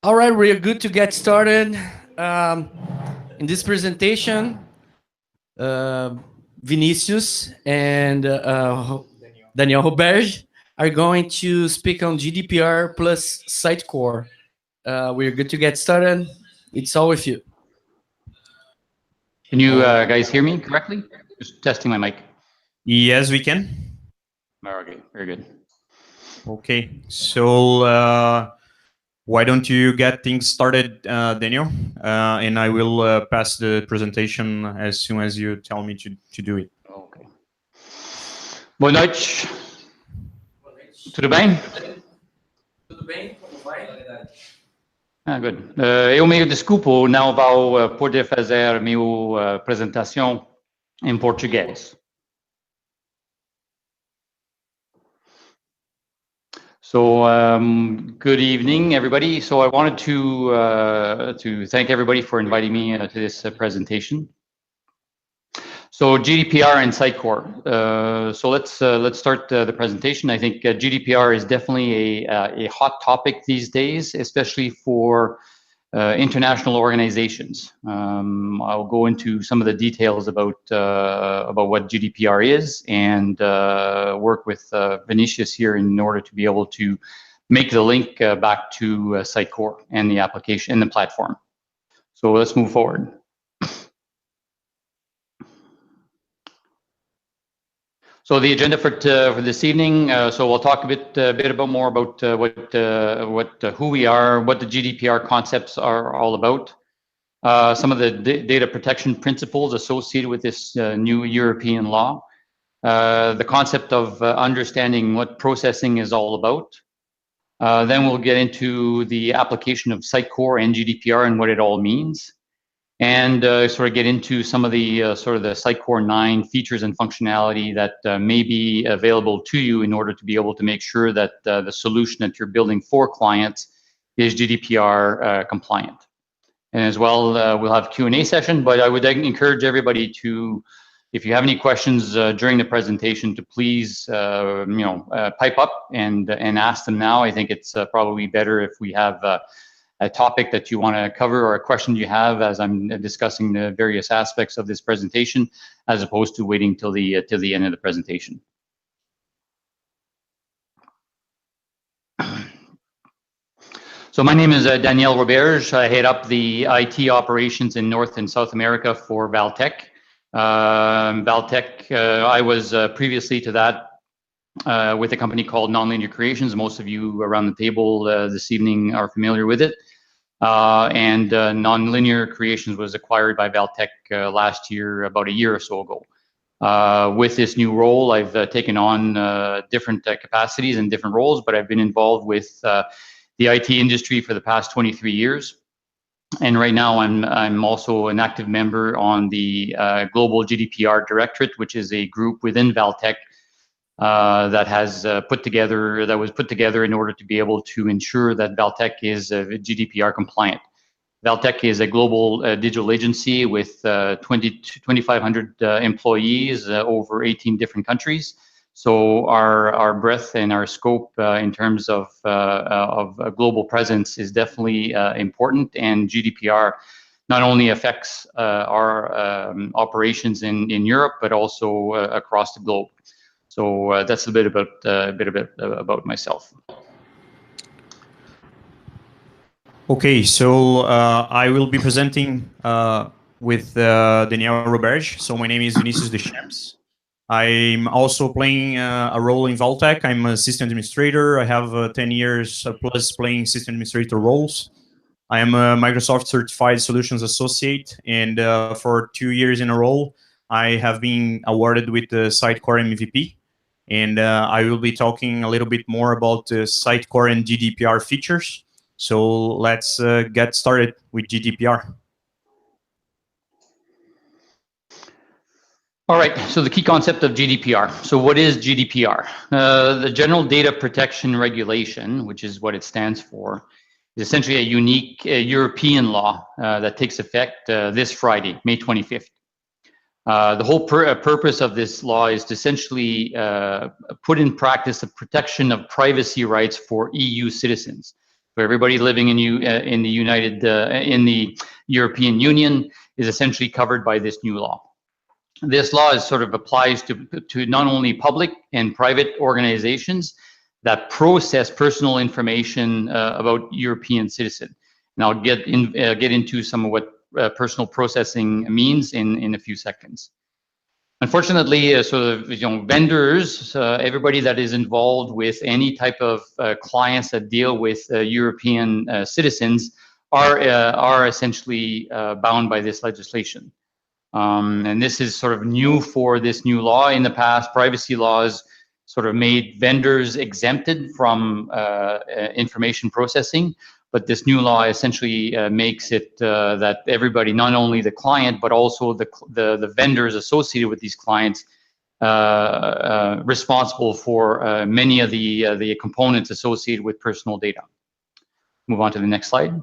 All right, we're good to get started. Um, in this presentation, uh, Vinicius and Daniel Roberge are going to speak on GDPR plus Sitecore. We're good to get started. It's all with you. Can you guys hear me correctly? Just testing my mic. Yes, we can. Okay, very good. Okay, so why don't you get things started, Daniel? And I will pass the presentation as soon as you tell me to do it. Ok. Boa noite. Tudo bem? Tudo bem? Como vai? Good. Eu meio desculpo, não vou poder fazer minha apresentação em português. So, good evening, everybody. So I wanted to thank everybody for inviting me to this presentation. So GDPR and Sitecore. So let's start the presentation. I think GDPR is definitely a hot topic these days, especially for international organizations. I'll go into some of the details about what GDPR is and work with Vinicius here in order to be able to make the link back to Sitecore and the application and the platform. So let's move forward. So the agenda for this evening. So we'll talk a bit more about who we are, what the GDPR concepts are all about, some of the data protection principles associated with this new European law, the concept of understanding what processing is all about. Then we'll get into the application of Sitecore and GDPR and what it all means. And sort of get into some of the sort of the Sitecore 9 features and functionality that may be available to you in order to be able to make sure that the solution that you're building for clients is GDPR compliant. And as well, we'll have Q&A session, but I would encourage everybody to, if you have any questions during the presentation, to please pipe up and ask them now. I think it's probably better if we have a topic that you want to cover or a question you have as I'm discussing the various aspects of this presentation, as opposed to waiting till the end of the presentation. So my name is Daniel Roberge. I head up the IT operations in North and South America for Valtech. Valtech, I was previously to that with a company called Nonlinear Creations. Most of you around the table this evening are familiar with it. And Nonlinear Creations was acquired by Valtech last year, about a year or so ago. With this new role, I've taken on different capacities and different roles, but I've been involved with the IT industry for the past 23 years. And right now, I'm also an active member on the Global GDPR Directorate, which is a group within Valtech that was put together in order to be able to ensure that Valtech is GDPR compliant. Valtech is a global digital agency with 2,500 employees over 18 different countries. So our breadth and our scope in terms of a global presence is definitely important, and GDPR not only affects our operations in Europe, but also across the globe. So that's a bit about myself. Okay, so I will be presenting with Daniel Roberge. So my name is Vinicius Deschamps. I'm also playing a role in Valtech. I'm a system administrator. I have 10 years plus playing system administrator roles. I am a Microsoft Certified Solutions Associate, and for 2 years in a row, I have been awarded with the Sitecore MVP. And I will be talking a little bit more about the Sitecore and GDPR features. So let's get started with GDPR. All right, so the key concept of GDPR. So what is GDPR? The General Data Protection Regulation, which is what it stands for, is essentially a unique European law that takes effect this Friday, May 25th. The whole purpose of this law is to essentially put in practice the protection of privacy rights for EU citizens. So everybody living in the European Union is essentially covered by this new law. This law is sort of applies to not only public and private organizations that process personal information about European citizens. And I'll get into some of what personal processing means in a few seconds. Unfortunately, vendors, everybody that is involved with any type of clients that deal with European citizens are essentially bound by this legislation. And this is sort of new for this new law. In the past, privacy laws sort of made vendors exempted from information processing, but this new law essentially makes it that everybody, not only the client, but also the vendors associated with these clients, responsible for many of the components associated with personal data. Move on to the next slide.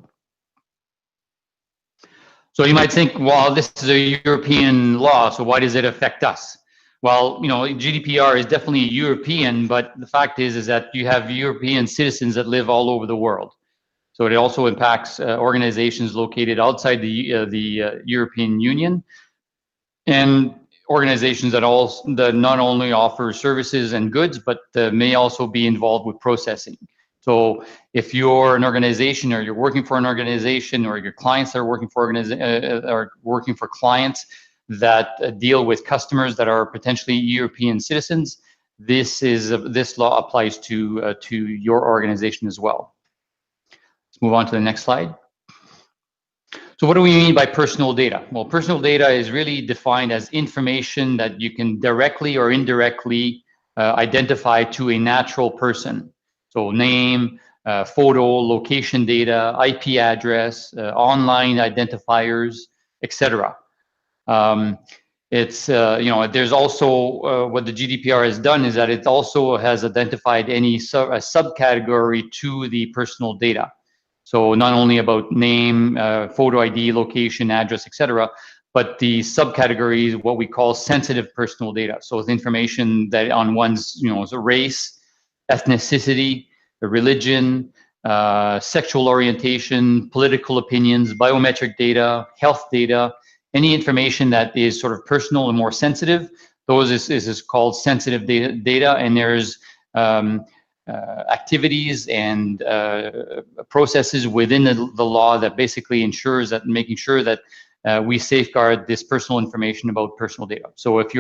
So you might think, well, this is a European law, so why does it affect us? Well, GDPR is definitely European, but the fact is that you have European citizens that live all over the world. So it also impacts organizations located outside the European Union, and organizations that not only offer services and goods, but may also be involved with processing. So if you're an organization, or you're working for an organization, or your clients are working for clients that deal with customers that are potentially European citizens, this law applies to your organization as well. Let's move on to the next slide. So what do we mean by personal data? Well, personal data is really defined as information that you can directly or indirectly identify to a natural person. So name, photo, location data, IP address, online identifiers, etc. There's also what the GDPR has done is that it also has identified any subcategory to the personal data. So not only about name, photo ID, location, address, etc., but the subcategory is what we call sensitive personal data. So it's information that on one's race, ethnicity, religion, sexual orientation, political opinions, biometric data, health data, any information that is sort of personal and more sensitive. Those is called sensitive data, and there's activities and processes within the law that basically ensures that, making sure that we safeguard this personal information about personal data. So if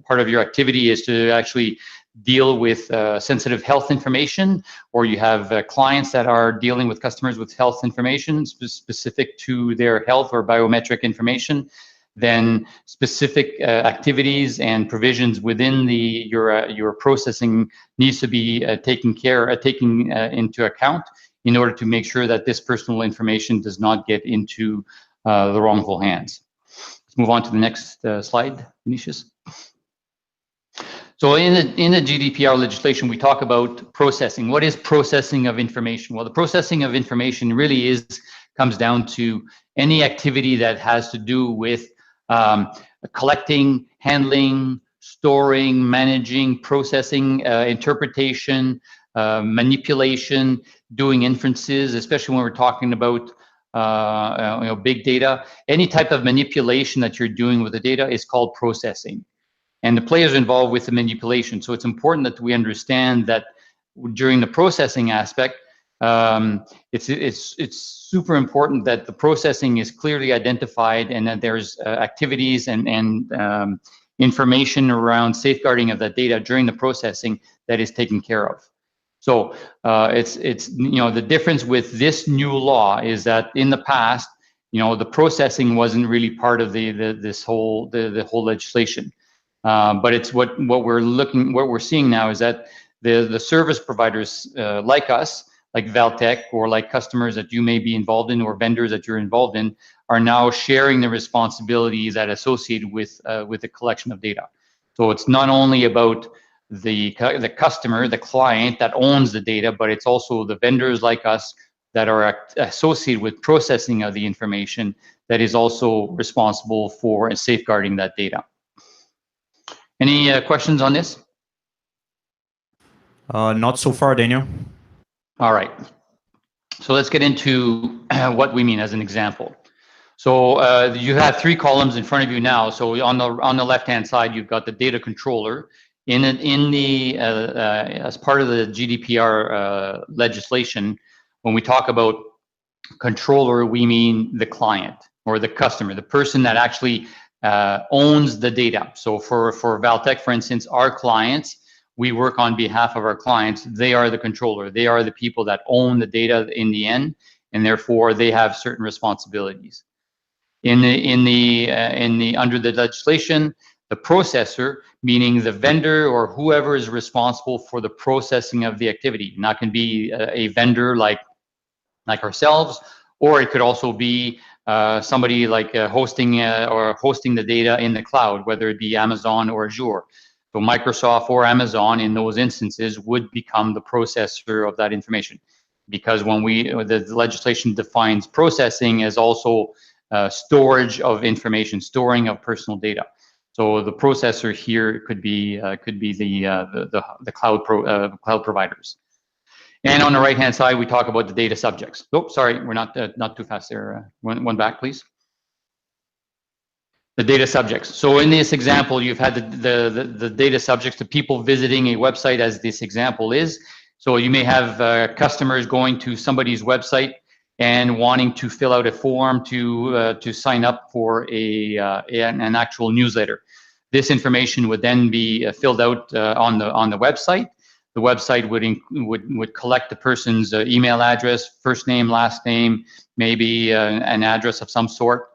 part of your activity is to actually deal with sensitive health information, or you have clients that are dealing with customers with health information specific to their health or biometric information, then specific activities and provisions within your processing needs to be taken into account in order to make sure that this personal information does not get into the wrongful hands. Let's move on to the next slide, Vinicius. So in the GDPR legislation, we talk about processing. What is processing of information? Well, the processing of information really comes down to any activity that has to do with collecting, handling, storing, managing, processing, interpretation, manipulation, doing inferences, especially when we're talking about big data. Any type of manipulation that you're doing with the data is called processing. And the players involved with the manipulation. So it's important that we understand that during the processing aspect, it's super important that the processing is clearly identified, and that there's activities and information around safeguarding of that data during the processing that is taken care of. So it's the difference with this new law is that in the past, the processing wasn't really part of the whole legislation. But it's what we're seeing now is that the service providers like us, like Valtech, or like customers that you may be involved in, or vendors that you're involved in, are now sharing the responsibilities that associated with the collection of data. So it's not only about the customer, the client that owns the data, but it's also the vendors like us that are associated with processing of the information that is also responsible for safeguarding that data. Any questions on this? Not so far, Daniel. All right. So let's get into what we mean as an example. So you have three columns in front of you now. So on the left-hand side, you've got the data controller. As part of the GDPR legislation, when we talk about controller, we mean the client or the customer, the person that actually owns the data. So for Valtech, for instance, our clients, we work on behalf of our clients. They are the controller. They are the people that own the data in the end, and therefore they have certain responsibilities. Under the legislation, the processor, meaning the vendor or whoever is responsible for the processing of the activity. And that can be a vendor like ourselves, or it could also be somebody like hosting the data in the cloud, whether it be Amazon or Azure. So Microsoft or Amazon in those instances would become the processor of that information, because when the legislation defines processing as also storage of information, storing of personal data. So the processor here could be the cloud providers. And on the right-hand side, we talk about the data subjects. Oh, sorry, we're not too fast there. One back, please. The data subjects. So in this example, you've had the data subjects, the people visiting a website, as this example is. So you may have customers going to somebody's website and wanting to fill out a form to sign up for an actual newsletter. This information would then be filled out on the website. The website would collect the person's email address, first name, last name, maybe an address of some sort,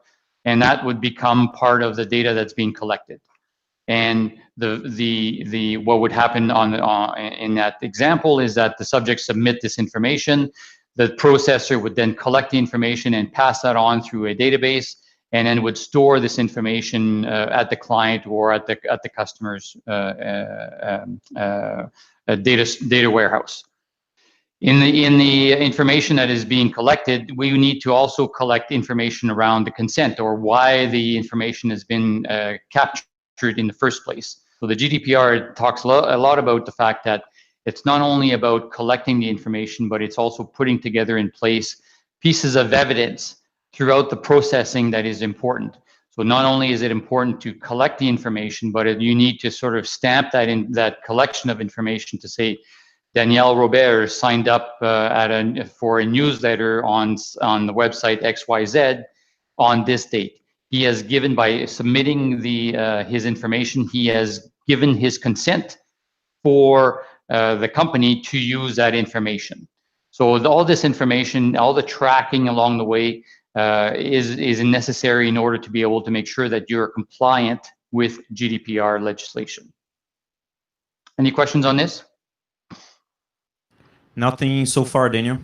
and that would become part of the data that's being collected. And what would happen in that example is that the subjects submit this information. The processor would then collect the information and pass that on through a database, and then would store this information at the client or at the customer's data warehouse. In the information that is being collected, we need to also collect information around the consent, or why the information has been captured in the first place. So the GDPR talks a lot about the fact that it's not only about collecting the information, but it's also putting together in place pieces of evidence throughout the processing that is important. So not only is it important to collect the information, but you need to sort of stamp that collection of information to say, Danielle Roberge signed up for a newsletter on the website XYZ on this date. He has given, by submitting his information, he has given his consent for the company to use that information. So all this information, all the tracking along the way is necessary in order to be able to make sure that you're compliant with GDPR legislation. Any questions on this? Nothing so far, Daniel.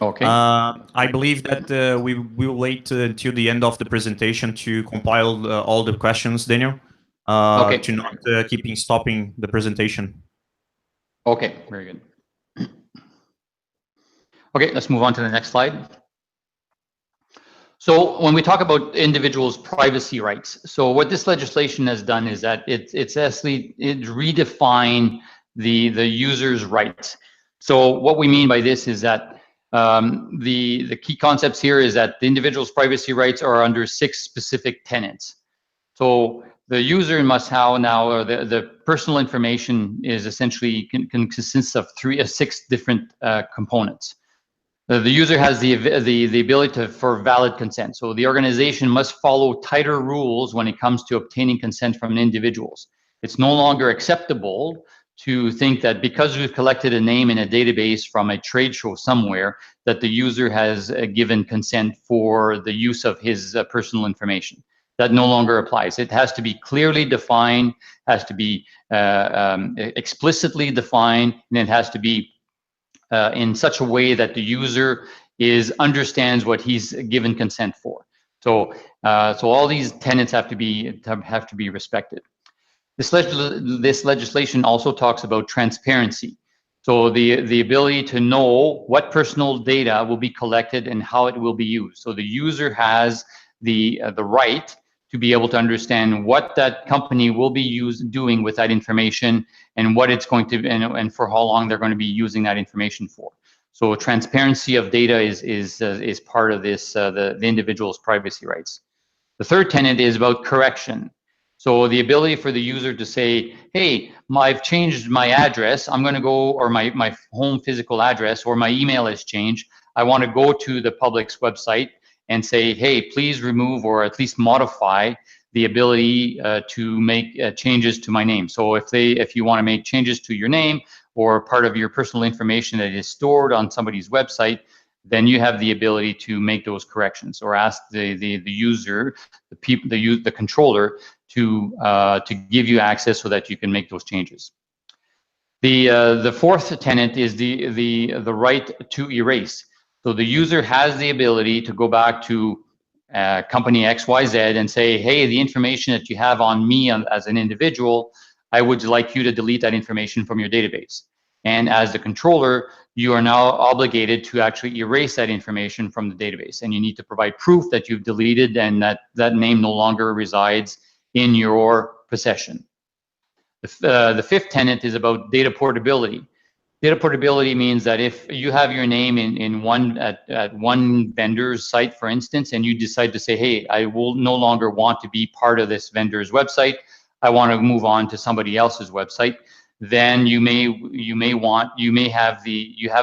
Okay. I believe that we will wait until the end of the presentation to compile all the questions, Daniel, Okay. to not stopping the presentation. Okay, very good. Okay, let's move on to the next slide. So when we talk about individuals' privacy rights, so what this legislation has done is that it redefined the user's rights. So what we mean by this is that the key concepts here is that the individual's privacy rights are under 6 specific tenets. So the user must have now, or the personal information is essentially consists of 6 different components. The user has the ability for valid consent. So the organization must follow tighter rules when it comes to obtaining consent from individuals. It's no longer acceptable to think that because we've collected a name in a database from a trade show somewhere, that the user has given consent for the use of his personal information. That no longer applies. It has to be clearly defined, has to be explicitly defined, and it has to be in such a way that the user understands what he's given consent for. So all these tenets have to be respected. This legislation also talks about transparency. So the ability to know what personal data will be collected and how it will be used. So the user has the right to be able to understand what that company will be doing with that information, and what it's going to, and for how long they're going to be using that information for. So transparency of data is part of this, the individual's privacy rights. The third tenet is about correction. So the ability for the user to say, hey, I've changed my address, I'm going to go, or my home physical address, or my email has changed, I want to go to the public's website and say, hey, please remove or at least modify the ability to make changes to my name. So if you want to make changes to your name or part of your personal information that is stored on somebody's website, then you have the ability to make those corrections, or ask the user, the controller, to give you access so that you can make those changes. The fourth tenet is the right to erase. So the user has the ability to go back to company XYZ and say, hey, the information that you have on me as an individual, I would like you to delete that information from your database. And as the controller, you are now obligated to actually erase that information from the database. And you need to provide proof that you've deleted and that name no longer resides in your possession. The fifth tenet is about data portability. Data portability means that if you have your name at one vendor's site, for instance, and you decide to say, hey, I will no longer want to be part of this vendor's website, I want to move on to somebody else's website, then you have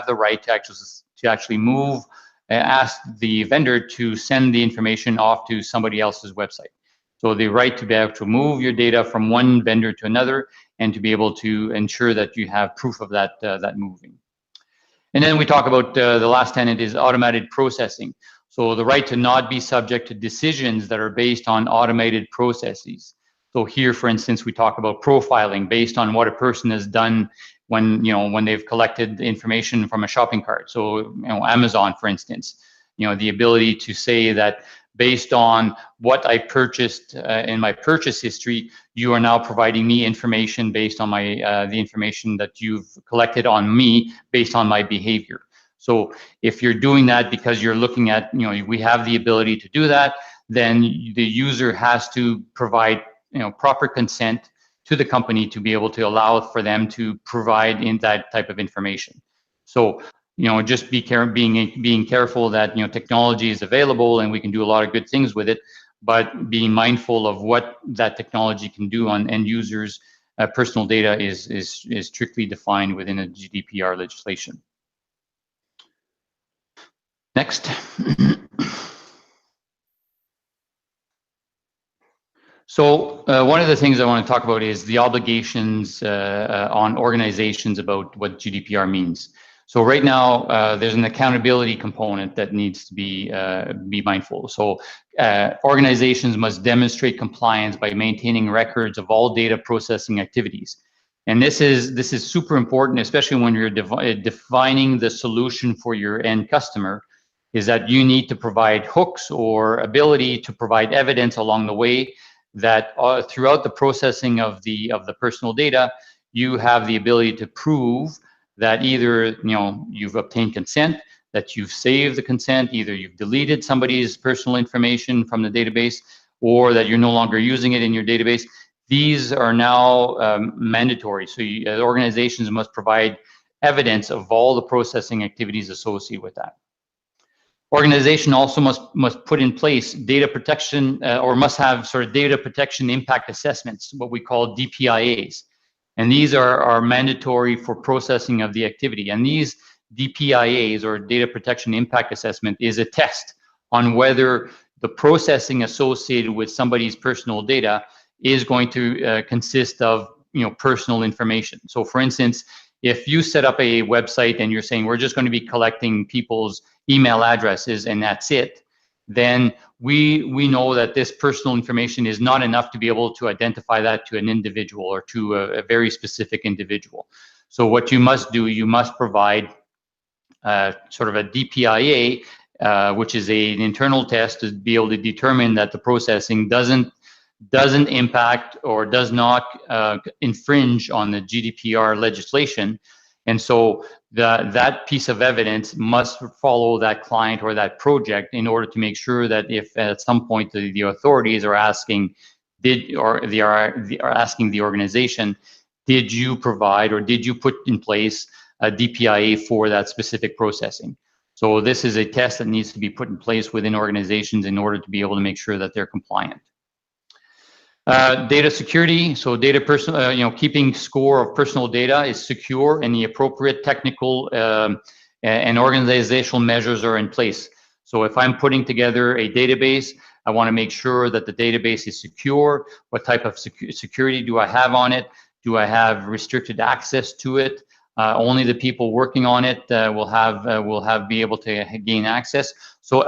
the right to actually move, ask the vendor to send the information off to somebody else's website. So the right to be able to move your data from one vendor to another, and to be able to ensure that you have proof of that moving. And then we talk about the last tenet is automated processing. So the right to not be subject to decisions that are based on automated processes. So here, for instance, we talk about profiling based on what a person has done when they've collected information from a shopping cart. So Amazon, for instance, the ability to say that based on what I purchased in my purchase history, you are now providing me information based on the information that you've collected on me based on my behavior. So if you're doing that because you're looking at, we have the ability to do that, then the user has to provide proper consent to the company to be able to allow for them to provide in that type of information. So just being careful that technology is available and we can do a lot of good things with it, but being mindful of what that technology can do on end users' personal data is strictly defined within the GDPR legislation. Next. So one of the things I want to talk about is the obligations on organizations about what GDPR means. So right now, there's an accountability component that needs to be mindful. So organizations must demonstrate compliance by maintaining records of all data processing activities. And this is super important, especially when you're defining the solution for your end customer, is that you need to provide hooks or ability to provide evidence along the way that throughout the processing of the personal data, you have the ability to prove that either you've obtained consent, that you've saved the consent, either you've deleted somebody's personal information from the database, or that you're no longer using it in your database. These are now mandatory. So organizations must provide evidence of all the processing activities associated with that. Organization also must put in place data protection or must have sort of data protection impact assessments, what we call DPIAs. And these are mandatory for processing of the activity. And these DPIAs, or data protection impact assessment, is a test on whether the processing associated with somebody's personal data is going to consist of personal information. So for instance, if you set up a website and you're saying we're just going to be collecting people's email addresses and that's it, then we know that this personal information is not enough to be able to identify that to an individual or to a very specific individual. So what you must do, you must provide sort of a DPIA, which is an internal test to be able to determine that the processing doesn't impact or does not infringe on the GDPR legislation. And so that piece of evidence must follow that client or that project in order to make sure that if at some point the authorities are asking, they are asking the organization, did you provide or did you put in place a DPIA for that specific processing? So this is a test that needs to be put in place within organizations in order to be able to make sure that they're compliant. Data security, so keeping score of personal data is secure and the appropriate technical and organizational measures are in place. So if I'm putting together a database, I want to make sure that the database is secure. What type of security do I have on it? Do I have restricted access to it? Only the people working on it will be able to gain access. So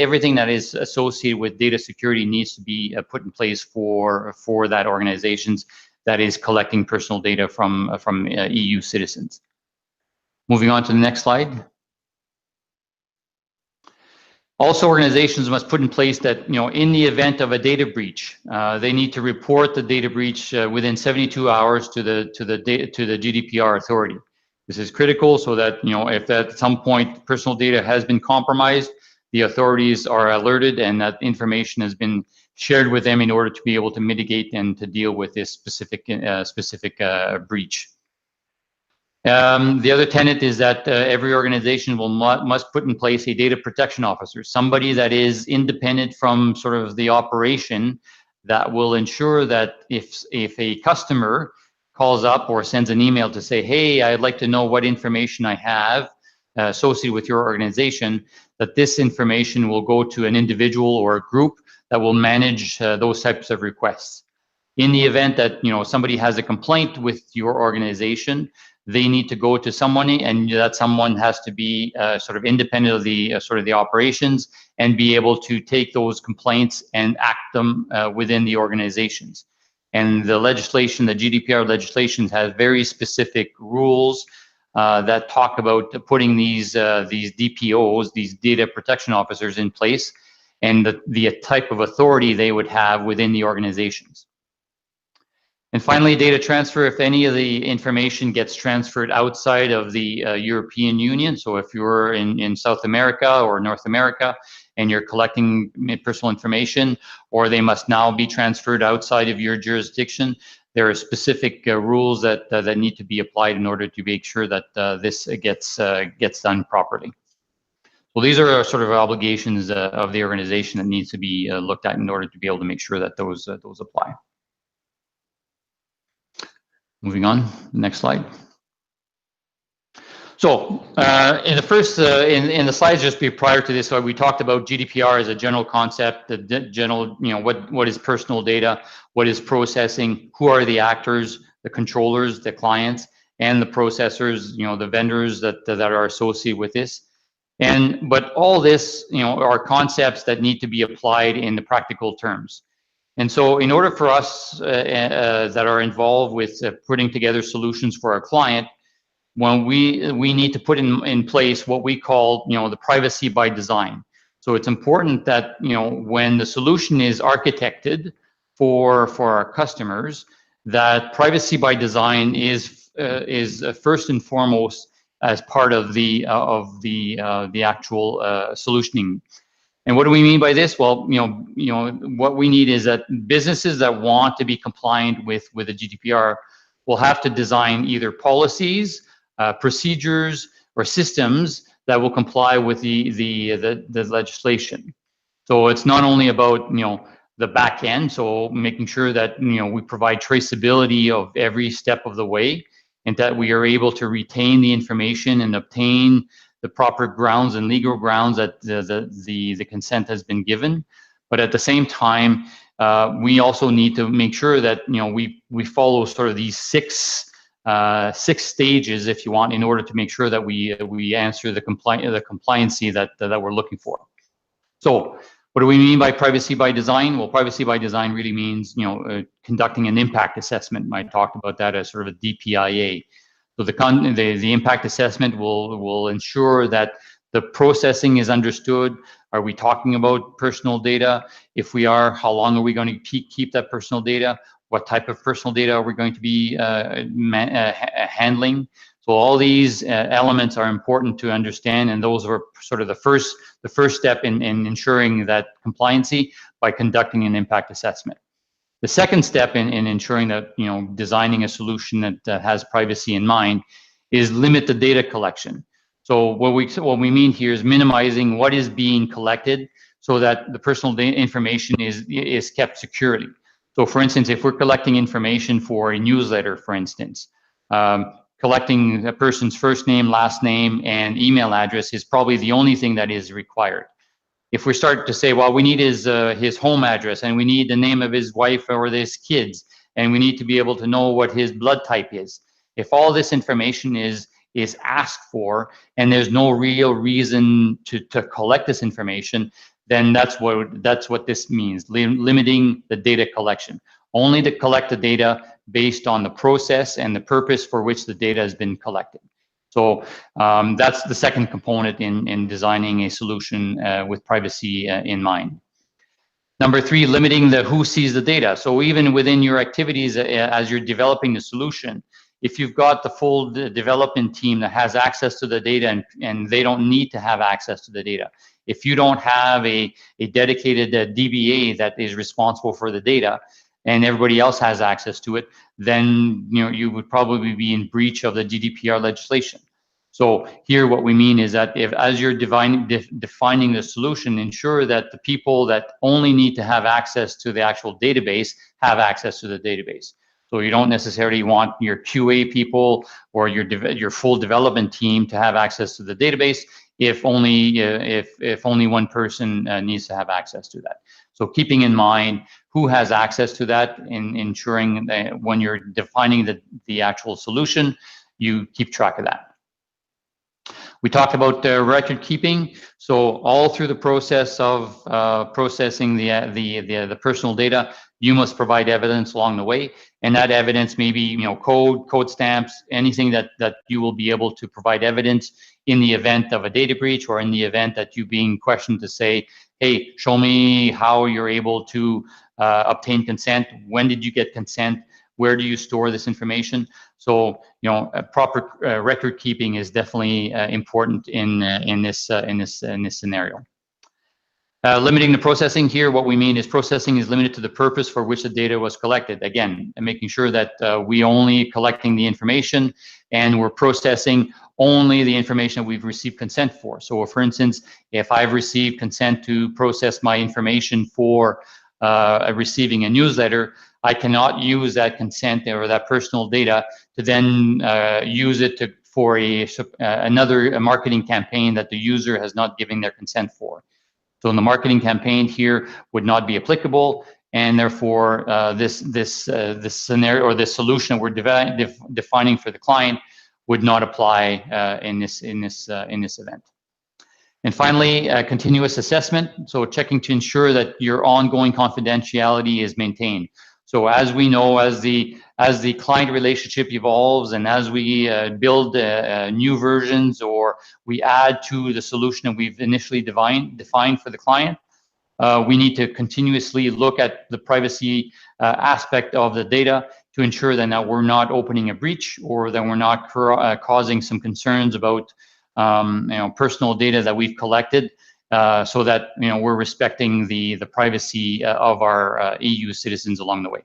everything that is associated with data security needs to be put in place for that organizations that is collecting personal data from EU citizens. Moving on to the next slide. Also, organizations must put in place that, in the event of a data breach, they need to report the data breach within 72 hours to the GDPR authority. This is critical so that, if at some point personal data has been compromised, the authorities are alerted and that information has been shared with them in order to be able to mitigate and to deal with this specific breach. The other tenet is that every organization must put in place a data protection officer, somebody that is independent from sort of the operation, that will ensure that if a customer calls up or sends an email to say, hey, I'd like to know what information I have associated with your organization, that this information will go to an individual or a group that will manage those types of requests. In the event that somebody has a complaint with your organization, they need to go to someone, and that someone has to be sort of independent of the the operations and be able to take those complaints and act them within the organizations. And the legislation, the GDPR legislation, has very specific rules that talk about putting these DPOs, these data protection officers, in place, and the type of authority they would have within the organizations. And finally, data transfer, if any of the information gets transferred outside of the European Union, so if you're in South America or North America and you're collecting personal information, or they must now be transferred outside of your jurisdiction, there are specific rules that need to be applied in order to make sure that this gets done properly. Well, these are sort of obligations of the organization that needs to be looked at in order to be able to make sure that those apply. Moving on, next slide. So in the first, in the slides just prior to this, so we talked about GDPR as a general concept, the general, what is personal data, what is processing, who are the actors, the controllers, the clients, and the processors, the vendors that are associated with this. But all this, are concepts that need to be applied in the practical terms. And so in order for us that are involved with putting together solutions for our client, when we need to put in place what we call, the privacy by design. So it's important that, when the solution is architected for our customers, that privacy by design is first and foremost as part of the actual solutioning. And what do we mean by this? Well, what we need is that businesses that want to be compliant with the GDPR will have to design either policies, procedures, or systems that will comply with the legislation. So it's not only about the back end, so making sure that we provide traceability of every step of the way, and that we are able to retain the information and obtain the proper grounds and legal grounds that the consent has been given. But at the same time, we also need to make sure that we follow sort of these six stages, if you want, in order to make sure that we answer the compliancy that we're looking for. So what do we mean by privacy by design? Well, privacy by design really means conducting an impact assessment. I talked about that as sort of a DPIA. So the impact assessment will ensure that the processing is understood. Are we talking about personal data? If we are, how long are we going to keep that personal data? What type of personal data are we going to be handling? So So all these elements are important to understand, and those were sort of the first step in ensuring that compliancy by conducting an impact assessment. The second step in ensuring that, designing a solution that has privacy in mind is limit the data collection. So what we mean here is minimizing what is being collected so that the personal information is kept securely. So for instance, if we're collecting information for a newsletter, for instance, collecting a person's first name, last name, and email address is probably the only thing that is required. If we start to say, well, we need his home address, and we need the name of his wife or his kids, and we need to be able to know what his blood type is. If all this information is asked for, and there's no real reason to collect this information, then that's what this means, limiting the data collection. Only to collect the data based on the process and the purpose for which the data has been collected. So that's the second component in designing a solution with privacy in mind. Number three, limiting the who sees the data. So even within your activities as you're developing the solution, if you've got the full development team that has access to the data and they don't need to have access to the data, if you don't have a dedicated DBA that is responsible for the data, and everybody else has access to it, then you would probably be in breach of the GDPR legislation. So here what we mean is that as you're defining the solution, ensure that the people that only need to have access to the actual database have access to the database. So you don't necessarily want your QA people or your full development team to have access to the database if only one person needs to have access to that. So keeping in mind who has access to that, in ensuring that when you're defining the actual solution, you keep track of that. We talked about record keeping. So all through the process of processing the personal data, you must provide evidence along the way, and that evidence may be code stamps, anything that you will be able to provide evidence in the event of a data breach, or in the event that you being questioned to say, hey, show me how you're able to obtain consent. When did you get consent? Where do you store this information? So a proper record keeping is definitely important in this scenario. Limiting the processing here, what we mean is processing is limited to the purpose for which the data was collected. Again, making sure that we only collecting the information and we're processing only the information that we've received consent for. So for instance, if I've received consent to process my information for receiving a newsletter, I cannot use that consent or that personal data to then use it for another marketing campaign that the user has not given their consent for. So in the marketing campaign here would not be applicable, and therefore this scenario or this solution that we're defining for the client would not apply in this event. And finally, continuous assessment. So checking to ensure that your ongoing confidentiality is maintained. So as we know, as the client relationship evolves, and as we build new versions, or we add to the solution that we've initially defined for the client, we need to continuously look at the privacy aspect of the data to ensure that we're not opening a breach, or that we're not causing some concerns about personal data that we've collected, so that we're respecting the privacy of our EU citizens along the way.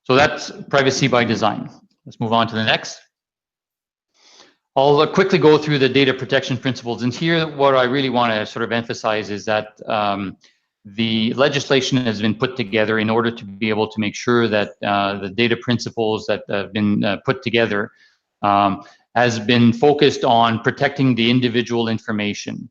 So that's privacy by design. Let's move on to the next. I'll quickly go through the data protection principles, and here what I really want to sort of emphasize is that the legislation has been put together in order to be able to make sure that the data principles that have been put together has been focused on protecting the individual information.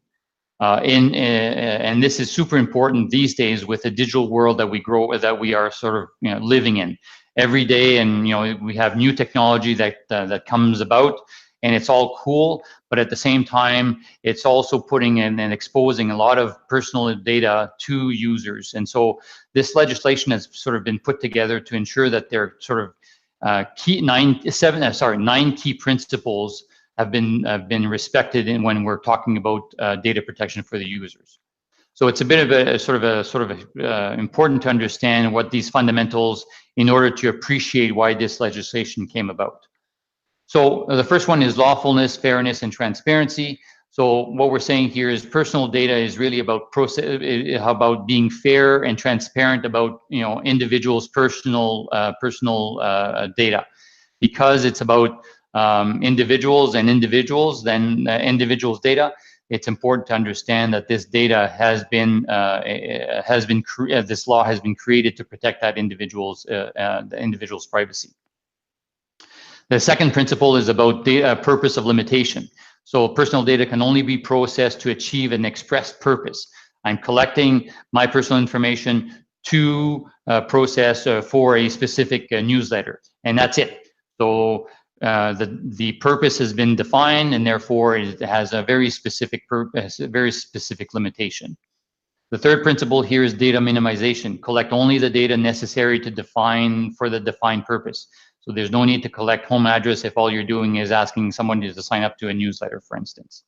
And this is super important these days with the digital world that we are sort of living in every day, and we have new technology that comes about, and it's all cool, but at the same time it's also putting in and exposing a lot of personal data to users. And so this legislation has sort of been put together to ensure that there are sort of 9 key principles have been respected when we're talking about data protection for the users. So it's a bit of a sort of important to understand what these fundamentals in order to appreciate why this legislation came about. So the first one is lawfulness, fairness, and transparency. So what we're saying here is personal data is really about about being fair and transparent about individuals' personal data, because it's about individuals and individuals data. It's important to understand that this data this law has been created to protect that individual's privacy. The second principle is about purpose of limitation. So personal data can only be processed to achieve an expressed purpose. I'm collecting my personal information to process for a specific newsletter, and that's it. So the purpose has been defined, and therefore it has a very specific purpose, a very specific limitation. The third principle here is data minimization. Collect only the data necessary to for the defined purpose. So there's no need to collect home address if all you're doing is asking someone to sign up to a newsletter, for instance.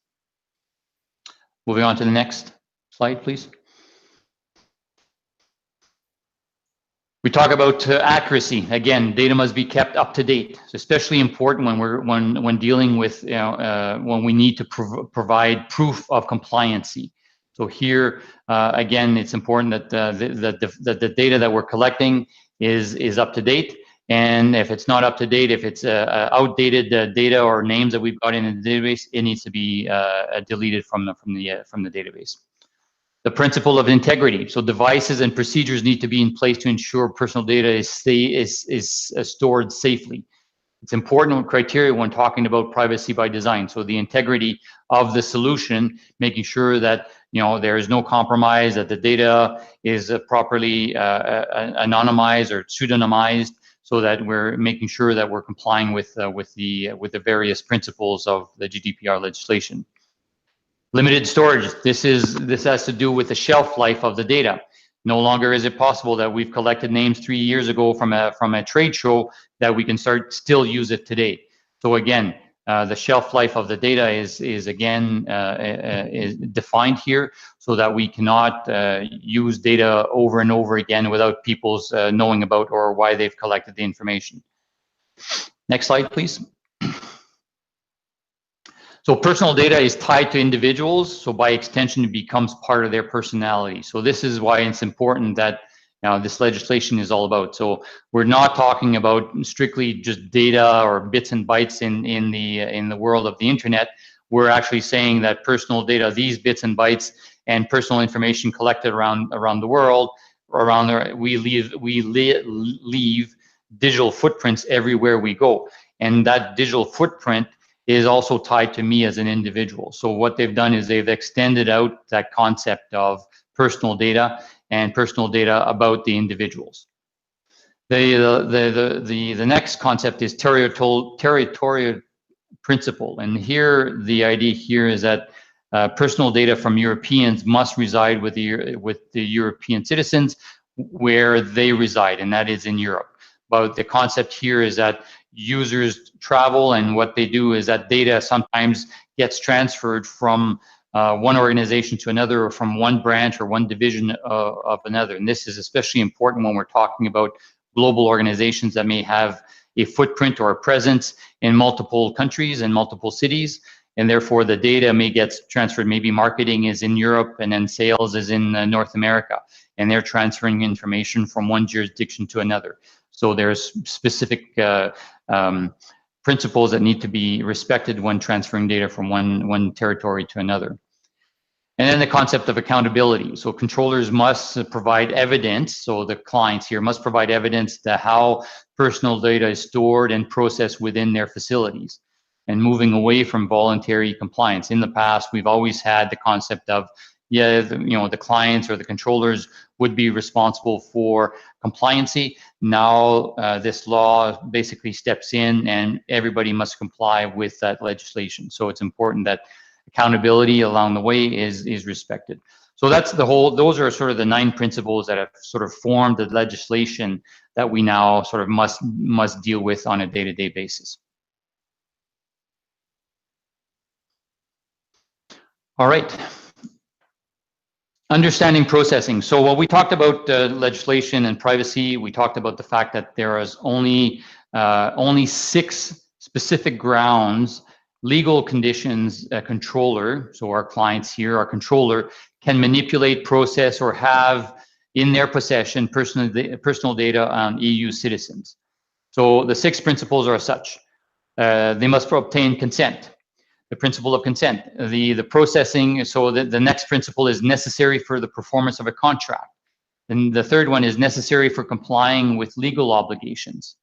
Moving on to the next slide, please. We talk about accuracy. Again, data must be kept up to date. It's especially important when dealing with when we need to provide proof of compliancy. So here, again, it's important that the data that we're collecting is up to date. And if it's not up to date, if it's outdated data or names that we've got in the database, it needs to be deleted from the database. The principle of integrity. So devices and procedures need to be in place to ensure personal data is stored safely. It's important criteria when talking about privacy by design. So the integrity of the solution, making sure that there is no compromise, that the data is properly anonymized or pseudonymized, so that we're making sure that we're complying with the various principles of the GDPR legislation. Limited storage. This has to do with the shelf life of the data. No longer is it possible that we've collected names 3 years ago from a trade show that we can still use it today. So again, the shelf life of the data is defined here, so that we cannot use data over and over again without people's knowing about or why they've collected the information. Next slide, please. So personal data is tied to individuals, so by extension, it becomes part of their personality. So this is why it's important that this legislation is all about. So we're not talking about strictly just data or bits and bytes in the world of the internet. We're actually saying that personal data, these bits and bytes and personal information collected around the world, we leave digital footprints everywhere we go, and that digital footprint is also tied to me as an individual. So what they've done is they've extended out that concept of personal data and personal data about the individuals. The next concept is territorial principle, and here the idea here is that personal data from Europeans must reside with the European citizens where they reside, and that is in Europe. But the concept here is that users travel, and what they do is that data sometimes gets transferred from one organization to another, or from one branch or one division of another. And this is especially important when we're talking about global organizations that may have a footprint or a presence in multiple countries and multiple cities, and therefore the data may get transferred. Maybe marketing is in Europe and then sales is in North America, and they're transferring information from one jurisdiction to another. So there's specific principles that need to be respected when transferring data from one territory to another. And then the concept of accountability. So controllers must provide evidence. So the clients here must provide evidence to how personal data is stored and processed within their facilities, and moving away from voluntary compliance. In the past, we've always had the concept of, the clients or the controllers would be responsible for compliancy. Now this law basically steps in, and everybody must comply with that legislation. So it's important that accountability along the way is respected. So that's those are sort of the 9 principles that have sort of formed the legislation that we now sort of must deal with on a day-to-day basis. All right. Understanding processing. So while we talked about legislation and privacy, we talked about the fact that there is only 6 specific grounds, legal conditions, a controller, so our clients here, our controller, can manipulate, process, or have in their possession personal data on EU citizens. So the 6 principles are such. They must obtain consent. The principle of consent. The processing, so the next principle is necessary for the performance of a contract. And the third one is necessary for complying with legal obligations,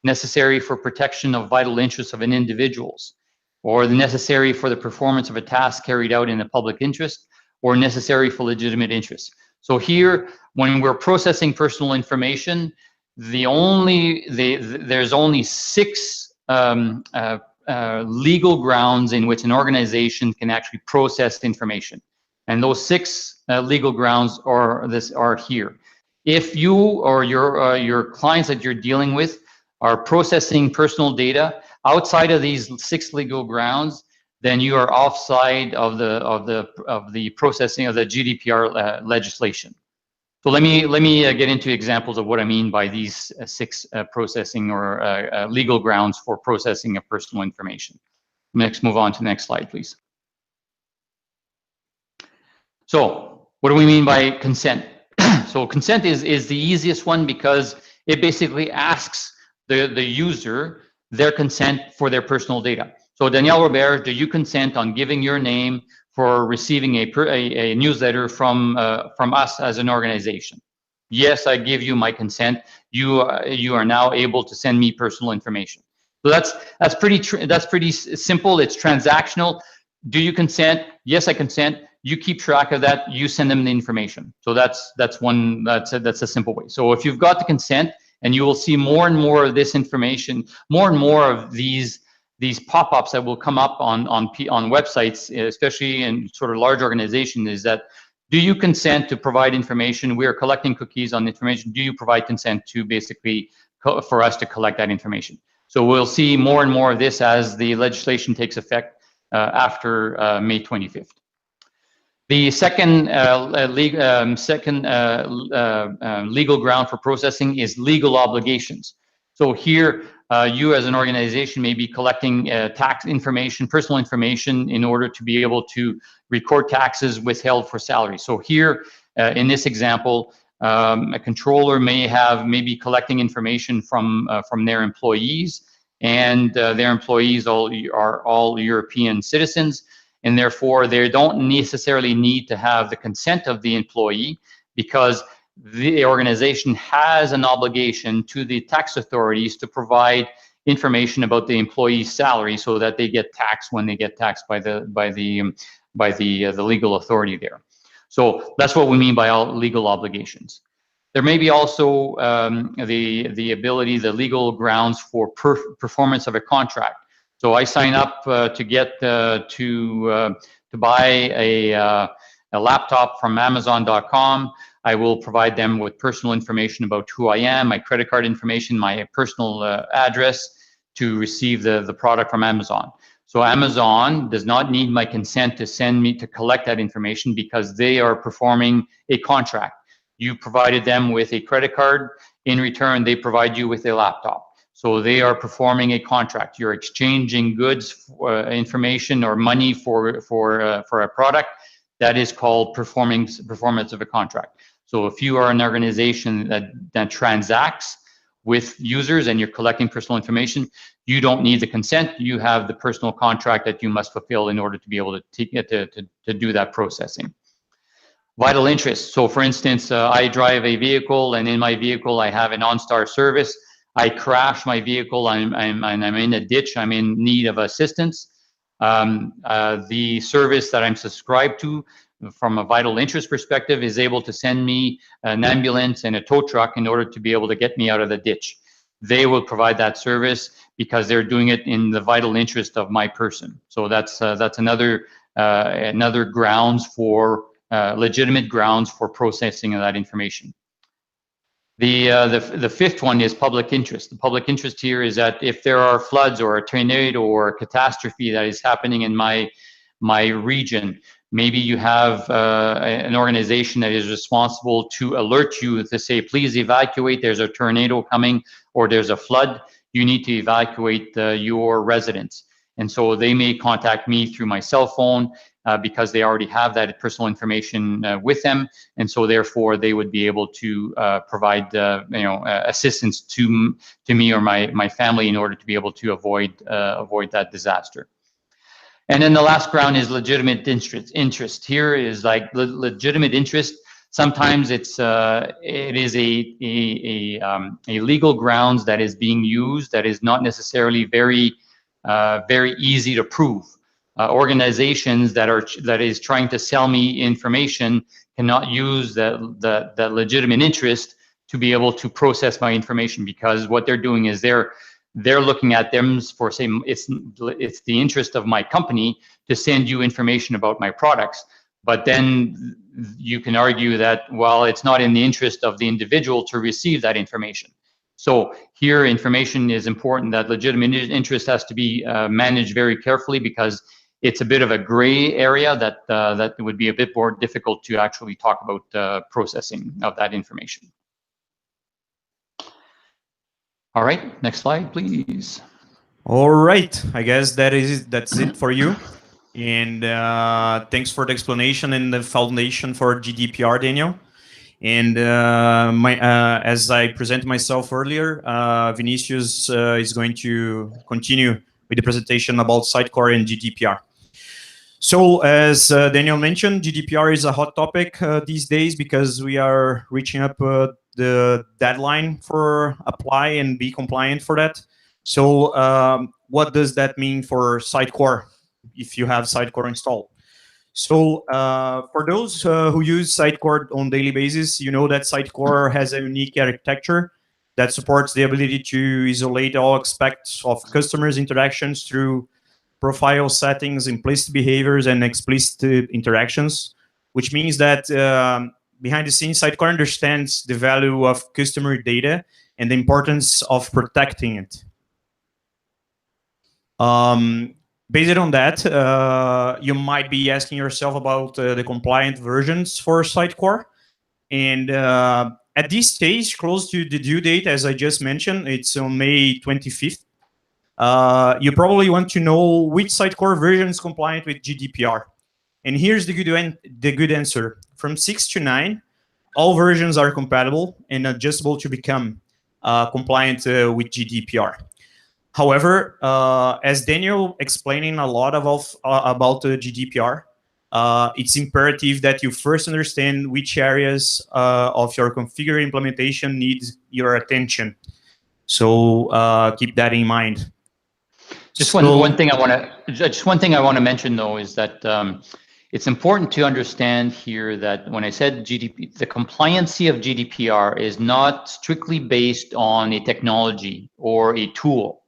necessary for protection of vital interests of an individuals, or the necessary for the performance of a task carried out in the public interest, or necessary for legitimate interests. So here, when we're processing personal information, there's only 6 legal grounds in which an organization can actually process information, and those 6 legal grounds are here. If you or your clients that you're dealing with are processing personal data outside of these 6 legal grounds, then you are offside of the processing of the GDPR legislation. So let me get into examples of what I mean by these 6 processing or legal grounds for processing of personal information. Next, move on to the next slide, please. So what do we mean by consent? So consent is the easiest one because it basically asks the user their consent for their personal data. So Danielle Roberge, do you consent on giving your name for receiving a newsletter from us as an organization? Yes, I give you my consent. You are now able to send me personal information. So that's pretty simple. It's transactional. Do you consent? Yes, I consent. You keep track of that. You send them the information. So that's a simple way. So if you've got the consent, and you will see more and more of this information, more and more of these pop-ups that will come up on websites, especially in sort of large organizations, is that, do you consent to provide information? We are collecting cookies on information. Do you provide consent to basically for us to collect that information? So we'll see more and more of this as the legislation takes effect after May 25th. The second legal ground for processing is legal obligations. So here, you as an organization may be collecting tax information, personal information, in order to be able to record taxes withheld for salary. So here, in this example, a controller may be collecting information from their employees, and their employees are all European citizens, and therefore they don't necessarily need to have the consent of the employee, because the organization has an obligation to the tax authorities to provide information about the employee's salary so that they get taxed when they get taxed by the legal authority there. So that's what we mean by all legal obligations. There may be also the legal grounds for performance of a contract. So I sign up to get to buy a laptop from Amazon.com. I will provide them with personal information about who I am, my credit card information, my personal address to receive the product from Amazon. So Amazon does not need my consent to send me to collect that information because they are performing a contract. You provided them with a credit card. In return, they provide you with a laptop. So they are performing a contract. You're exchanging goods, information, or money for a product. That is called performance of a contract. So if you are an organization that transacts with users and you're collecting personal information, you don't need the consent. You have the personal contract that you must fulfill in order to be able to do that processing. Vital interests. So for instance, I drive a vehicle, and in my vehicle I have an OnStar service. I crash my vehicle, I'm in a ditch, I'm in need of assistance. The service that I'm subscribed to from a vital interest perspective is able to send me an ambulance and a tow truck in order to be able to get me out of the ditch. They will provide that service because they're doing it in the vital interest of my person. So that's another grounds for legitimate grounds for processing of that information. The fifth one is public interest. The public interest here is that if there are floods or a tornado or a catastrophe that is happening in my region, maybe you have an organization that is responsible to alert you to say, please evacuate, there's a tornado coming or there's a flood. you need to evacuate your residence. And so they may contact me through my cell phone because they already have that personal information with them, and so therefore they would be able to provide assistance to me or my family in order to be able to avoid that disaster. And then the last ground is legitimate interest. Here is like legitimate interest. Sometimes it is a legal grounds that is being used that is not necessarily very easy to prove. Organizations that is trying to sell me information cannot use the legitimate interest to be able to process my information, because what they're doing is they're looking at them for, say, it's the interest of my company to send you information about my products. But then you can argue that, well, it's not in the interest of the individual to receive that information. So here, information is important. That legitimate interest has to be managed very carefully, because it's a bit of a gray area that would be a bit more difficult to actually talk about processing of that information. All right, next slide, please. All right, I guess that's it for you. And thanks for the explanation and the foundation for GDPR, Daniel. And as I presented myself earlier, Vinicius is going to continue with the presentation about Sitecore and GDPR. So as Daniel mentioned, GDPR is a hot topic these days because we are reaching up the deadline for apply and be compliant for that. So what does that mean for Sitecore if you have Sitecore installed? So for those who use Sitecore on daily basis, you know that Sitecore has a unique architecture that supports the ability to isolate all aspects of customers' interactions through profile settings, implicit behaviors, and explicit interactions, which means that behind the scenes, Sitecore understands the value of customer data and the importance of protecting it. Based on that, you might be asking yourself about the compliant versions for Sitecore. And at this stage, close to the due date, as I just mentioned, it's on May 25th. You probably want to know which Sitecore version is compliant with GDPR. And here's the good answer. From 6 to 9, all versions are compatible and adjustable to become compliant with GDPR. However, as Daniel explaining a lot about the GDPR, it's imperative that you first understand which areas of your configure implementation needs your attention. So keep that in mind. Just one thing I want to mention though is that it's important to understand here that when I said the compliancy of GDPR is not strictly based on a technology or a tool.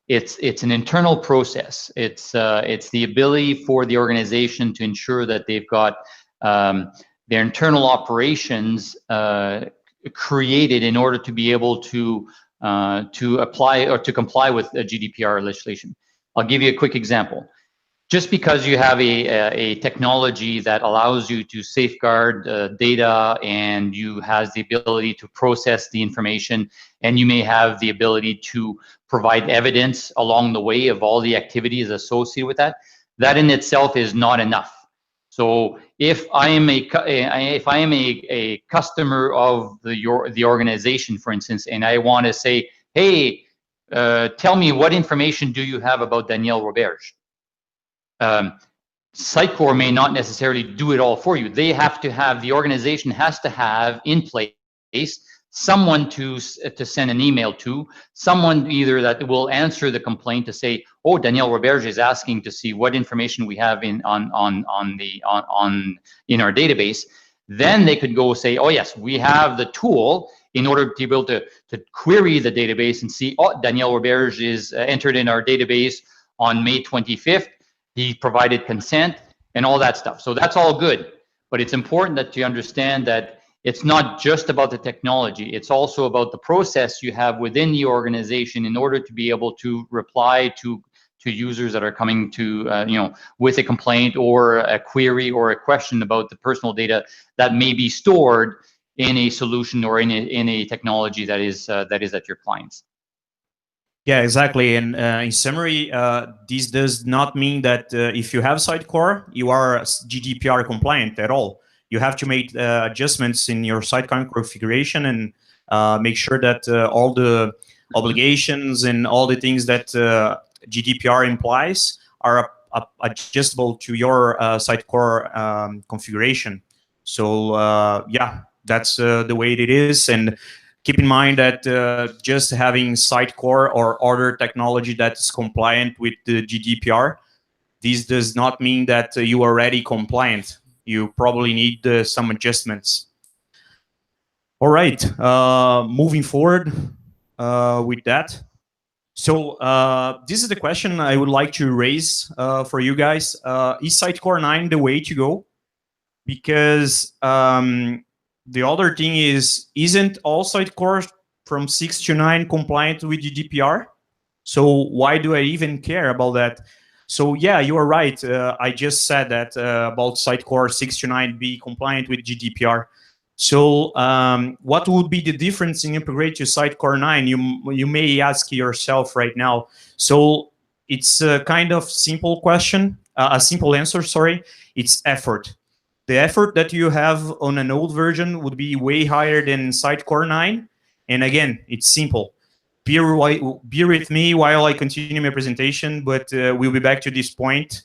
It's an internal process. It's the ability for the organization to ensure that they've got their internal operations created in order to be able to apply or to comply with GDPR legislation. I'll give you a quick example. Just because you have a technology that allows you to safeguard data and you has the ability to process the information, and you may have the ability to provide evidence along the way of all the activities associated with that, that in itself is not enough. So if I am a customer of the organization, for instance, and I want to say, hey, tell me what information do you have about Daniel Roberge? Sitecore may not necessarily do it all for you. They have to have, the organization has to have in place someone to send an email to, someone either that will answer the complaint to say, oh, Daniel Roberge is asking to see what information we have in our database. Then they could go say, oh yes, we have the tool in order to be able to query the database and see, oh, Daniel Roberge is entered in our database on May 25th. He provided consent and all that stuff. So that's all good. But it's important that you understand that it's not just about the technology. It's also about the process you have within the organization in order to be able to reply to users that are coming to, with a complaint or a query or a question about the personal data that may be stored in a solution or in a technology that is at your clients. Yeah, exactly. And in summary, this does not mean that if you have Sitecore, you are GDPR compliant at all. You have to make adjustments in your Sitecore configuration and make sure that all the obligations and all the things that GDPR implies are adjustable to your Sitecore configuration. So yeah, that's the way it is. And keep in mind that just having Sitecore or other technology that is compliant with the GDPR, this does not mean that you are already compliant. You probably need some adjustments. All right, moving forward with that. So this is the question I would like to raise for you guys. Is Sitecore 9 the way to go? Because the other thing is, isn't all Sitecore from 6 to 9 compliant with GDPR? So why do I even care about that? So yeah, you are right. I just said that about Sitecore 6 to 9 be compliant with GDPR. So what would be the difference in upgrade to Sitecore 9? You may ask yourself right now. So it's a kind of simple question, a simple answer, sorry. It's effort. The effort that you have on an old version would be way higher than Sitecore 9. And again, it's simple. Bear with me while I continue my presentation, but we'll be back to this point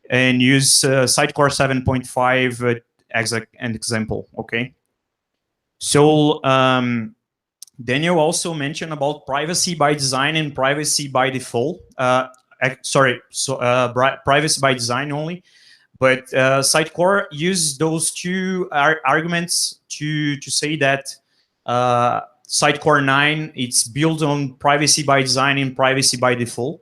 and use Sitecore 7.5 as an example, okay? So Daniel also mentioned about privacy by design and privacy by default. Sorry, so privacy by design only. But Sitecore uses those two arguments to say that Sitecore 9, it's built on privacy by design and privacy by default.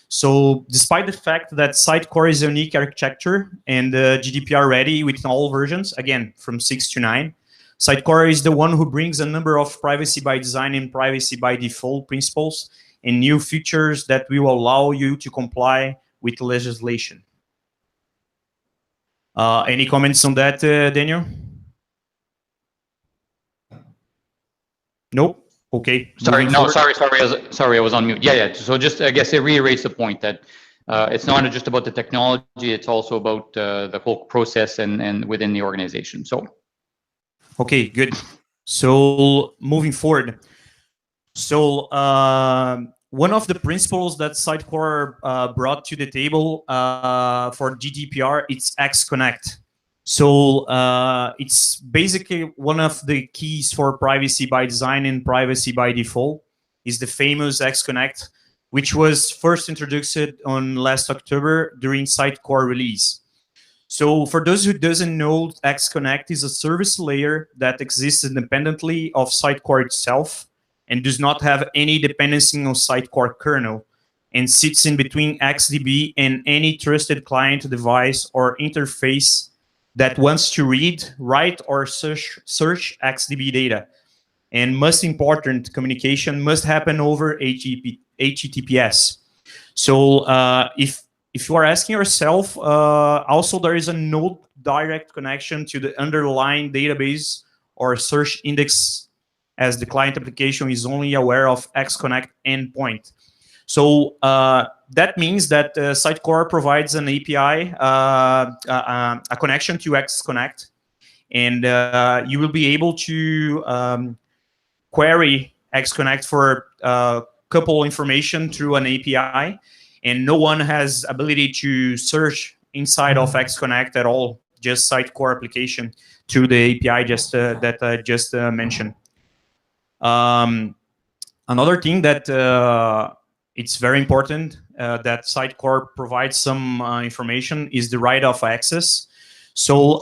So despite the fact that Sitecore is a unique architecture and GDPR ready with all versions, again, from 6 to 9, Sitecore is the one who brings a number of privacy by design and privacy by default principles and new features that will allow you to comply with legislation. Any comments on that, Daniel? Nope. Okay. Sorry, no, sorry, I was on mute. Yeah. So just, I guess it reiterates the point that it's not just about the technology, it's also about the whole process and within the organization. So. Okay, good. So moving forward. So one of the principles that Sitecore brought to the table for GDPR, it's XConnect. So it's basically one of the keys for privacy by design and privacy by default is the famous XConnect, which was first introduced on last October during Sitecore release. So for those who doesn't know, XConnect is a service layer that exists independently of Sitecore itself and does not have any dependency on Sitecore kernel and sits in between XDB and any trusted client device or interface that wants to read, write, or search XDB data. And most important, communication must happen over HTTPS. So if you are asking yourself, also there is a no direct connection to the underlying database or search index, as the client application is only aware of XConnect endpoint. So that means that Sitecore provides an API, a connection to XConnect, and you will be able to query XConnect for couple information through an API, and no one has ability to search inside of XConnect at all, just Sitecore application through the API just that I just mentioned. Another thing that it's very important that Sitecore provides some information is the right of access. So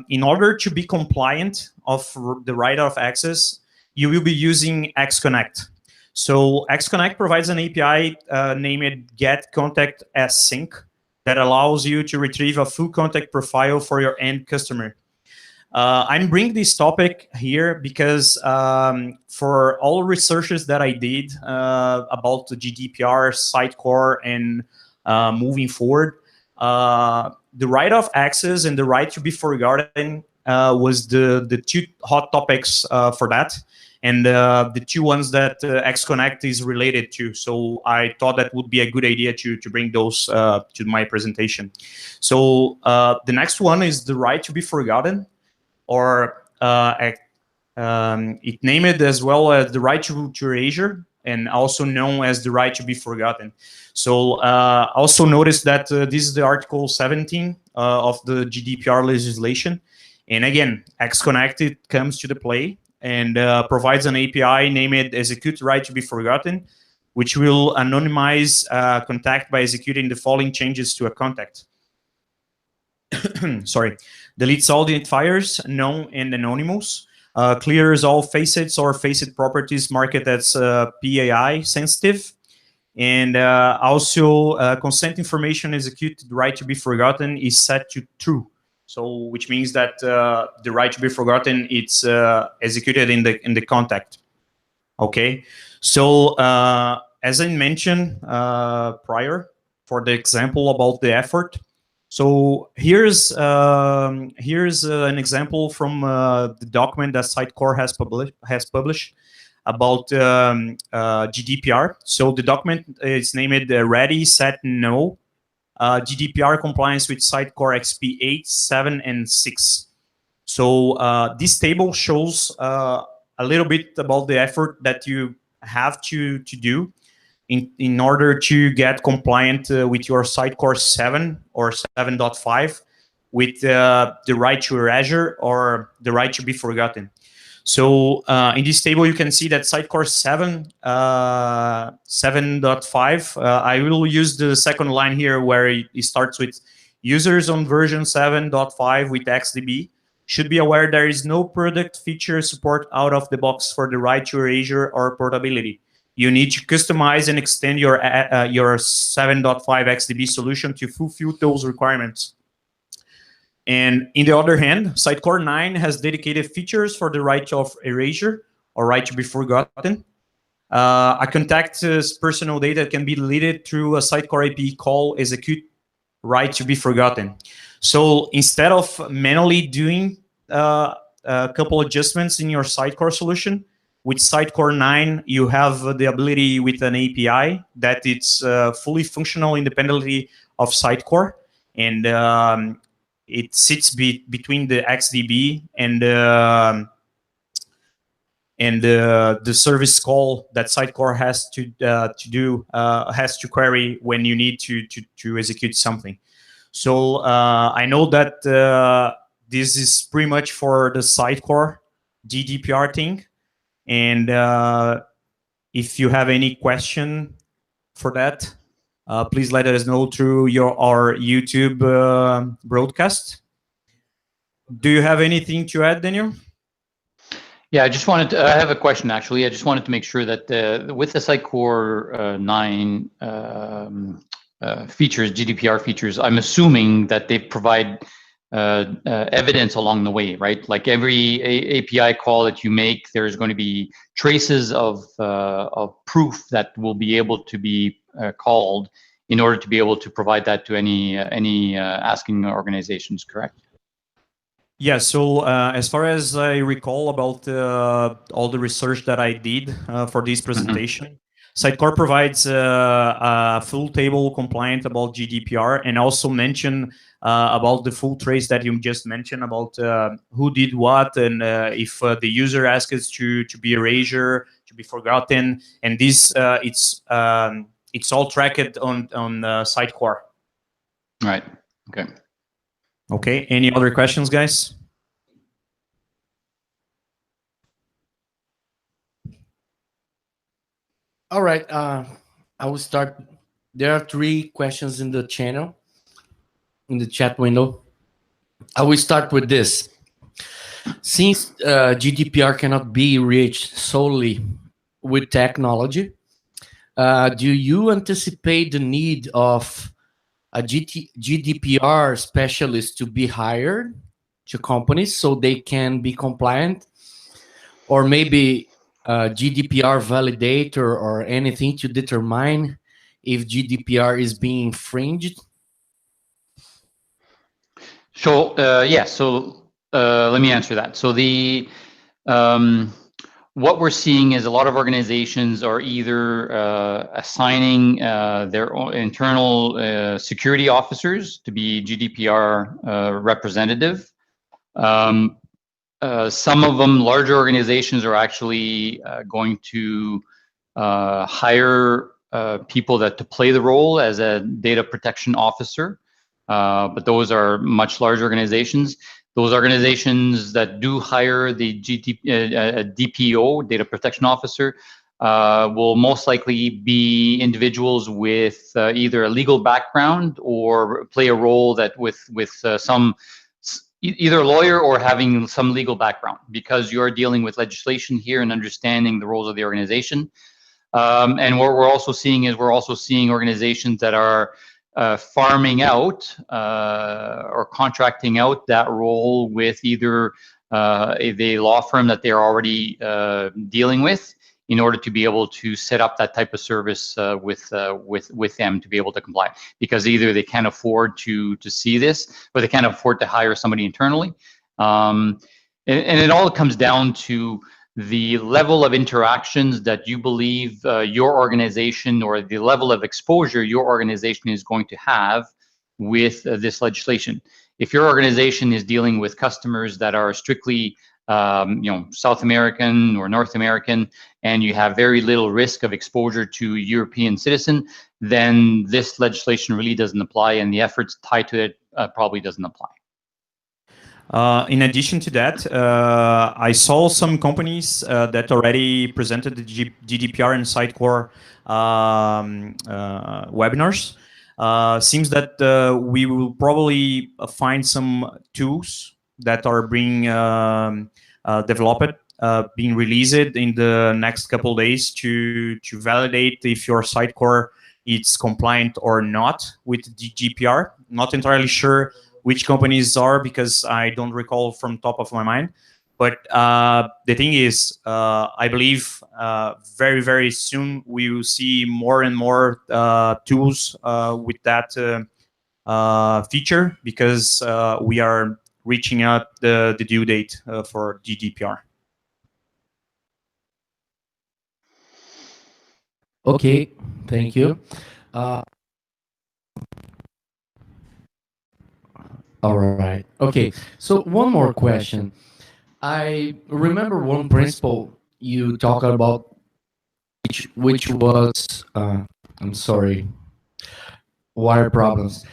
in order to be compliant of the right of access, you will be using XConnect. So XConnect provides an API named getContactAsync that allows you to retrieve a full contact profile for your end customer. I'm bringing this topic here because for all researches that I did about the GDPR, Sitecore, and moving forward, the right of access and the right to be forgotten was the two hot topics for that. and the two ones that XConnect is related to. So I thought that would be a good idea to bring those to my presentation. So the next one is the right to be forgotten, or it named as well as the right to erasure, and also known as the right to be forgotten. So also notice that this is the Article 17 of the GDPR legislation. And again, XConnect comes to the play and provides an API named Execute Right to be Forgotten, which will anonymize contact by executing the following changes to a contact. Sorry. Deletes all the identifiers, known and anonymous. Clears all facets or facet properties marked as PAI sensitive. And also consent information executed right to be forgotten is set to true. So which means that the right to be forgotten, it's executed in the contact. Okay. So as I mentioned prior, for the example about the effort, so here's an example from the document that Sitecore has published about GDPR. So the document is named Ready, Set, No, GDPR compliance with Sitecore XP 8, 7, and 6. So this table shows a little bit about the effort that you have to do in order to get compliant with your Sitecore 7 or 7.5 with the right to erasure or the right to be forgotten. So in this table, you can see that Sitecore 7, 7.5, I will use the second line here where it starts with users on version 7.5 with XDB should be aware there is no product feature support out of the box for the right to erasure or portability. You need to customize and extend your 7.5 XDB solution to fulfill those requirements. And in the other hand, Sitecore 9 has dedicated features for the right of erasure or right to be forgotten. A contact's personal data can be deleted through a Sitecore API call execute right to be forgotten. So instead of manually doing a couple adjustments in your Sitecore solution, with Sitecore 9, you have the ability with an API that it's fully functional independently of Sitecore, and it sits between the XDB and the service call that Sitecore has to query when you need to execute something. So I know that this is pretty much for the Sitecore GDPR thing. And if you have any question for that, please let us know through our YouTube broadcast. Do you have anything to add, Daniel? Yeah, I have a question actually. I just wanted to make sure that with the Sitecore 9 features, GDPR features, I'm assuming that they provide evidence along the way, right? Like every API call that you make, there's going to be traces of proof that will be able to be called in order to be able to provide that to any asking organizations, correct? Yeah, so as far as I recall about all the research that I did for this presentation, Sitecore provides a full table compliant about GDPR and also mention about the full trace that you just mentioned about who did what and if the user asks to be erasure, to be forgotten, and this it's all tracked on Sitecore. Right. Okay. Okay. Any other questions, guys? All right. I will start. There are 3 questions in the channel, in the chat window. I will start with this. Since GDPR cannot be reached solely with technology, do you anticipate the need of a GDPR specialist to be hired to companies so they can be compliant? Or maybe a GDPR validator or anything to determine if GDPR is being infringed? So yeah, so let me answer that. So the what we're seeing is a lot of organizations are either assigning their own internal security officers to be GDPR representative. Some of them, larger organizations, are actually going to hire people to play the role as a data protection officer, but those are much larger organizations. Those organizations that do hire the DPO, data protection officer, will most likely be individuals with either a legal background or play a role that with some either a lawyer or having some legal background, because you're dealing with legislation here and understanding the roles of the organization. And what we're also seeing is organizations that are farming out or contracting out that role with either the law firm that they're already dealing with, in order to be able to set up that type of service with them to be able to comply, because either they can't afford to see this, or they can't afford to hire somebody internally. And it all comes down to the level of interactions that you believe your organization, or the level of exposure your organization is going to have with this legislation. If your organization is dealing with customers that are strictly South American or North American, and you have very little risk of exposure to European citizen, then this legislation really doesn't apply, and the efforts tied to it probably doesn't apply. In addition to that, I saw some companies that already presented the GDPR and Sitecore webinars. Seems that we will probably find some tools that are being developed, being released in the next couple of days to validate if your Sitecore is compliant or not with the GDPR. Not entirely sure which companies are, because I don't recall from top of my mind. But the thing is, I believe very, very soon we will see more and more tools with that feature, because we are reaching out the due date for GDPR. Okay, thank you. All right. Okay. So one more question. I remember one principle you talked about, which was I'm sorry, water problems,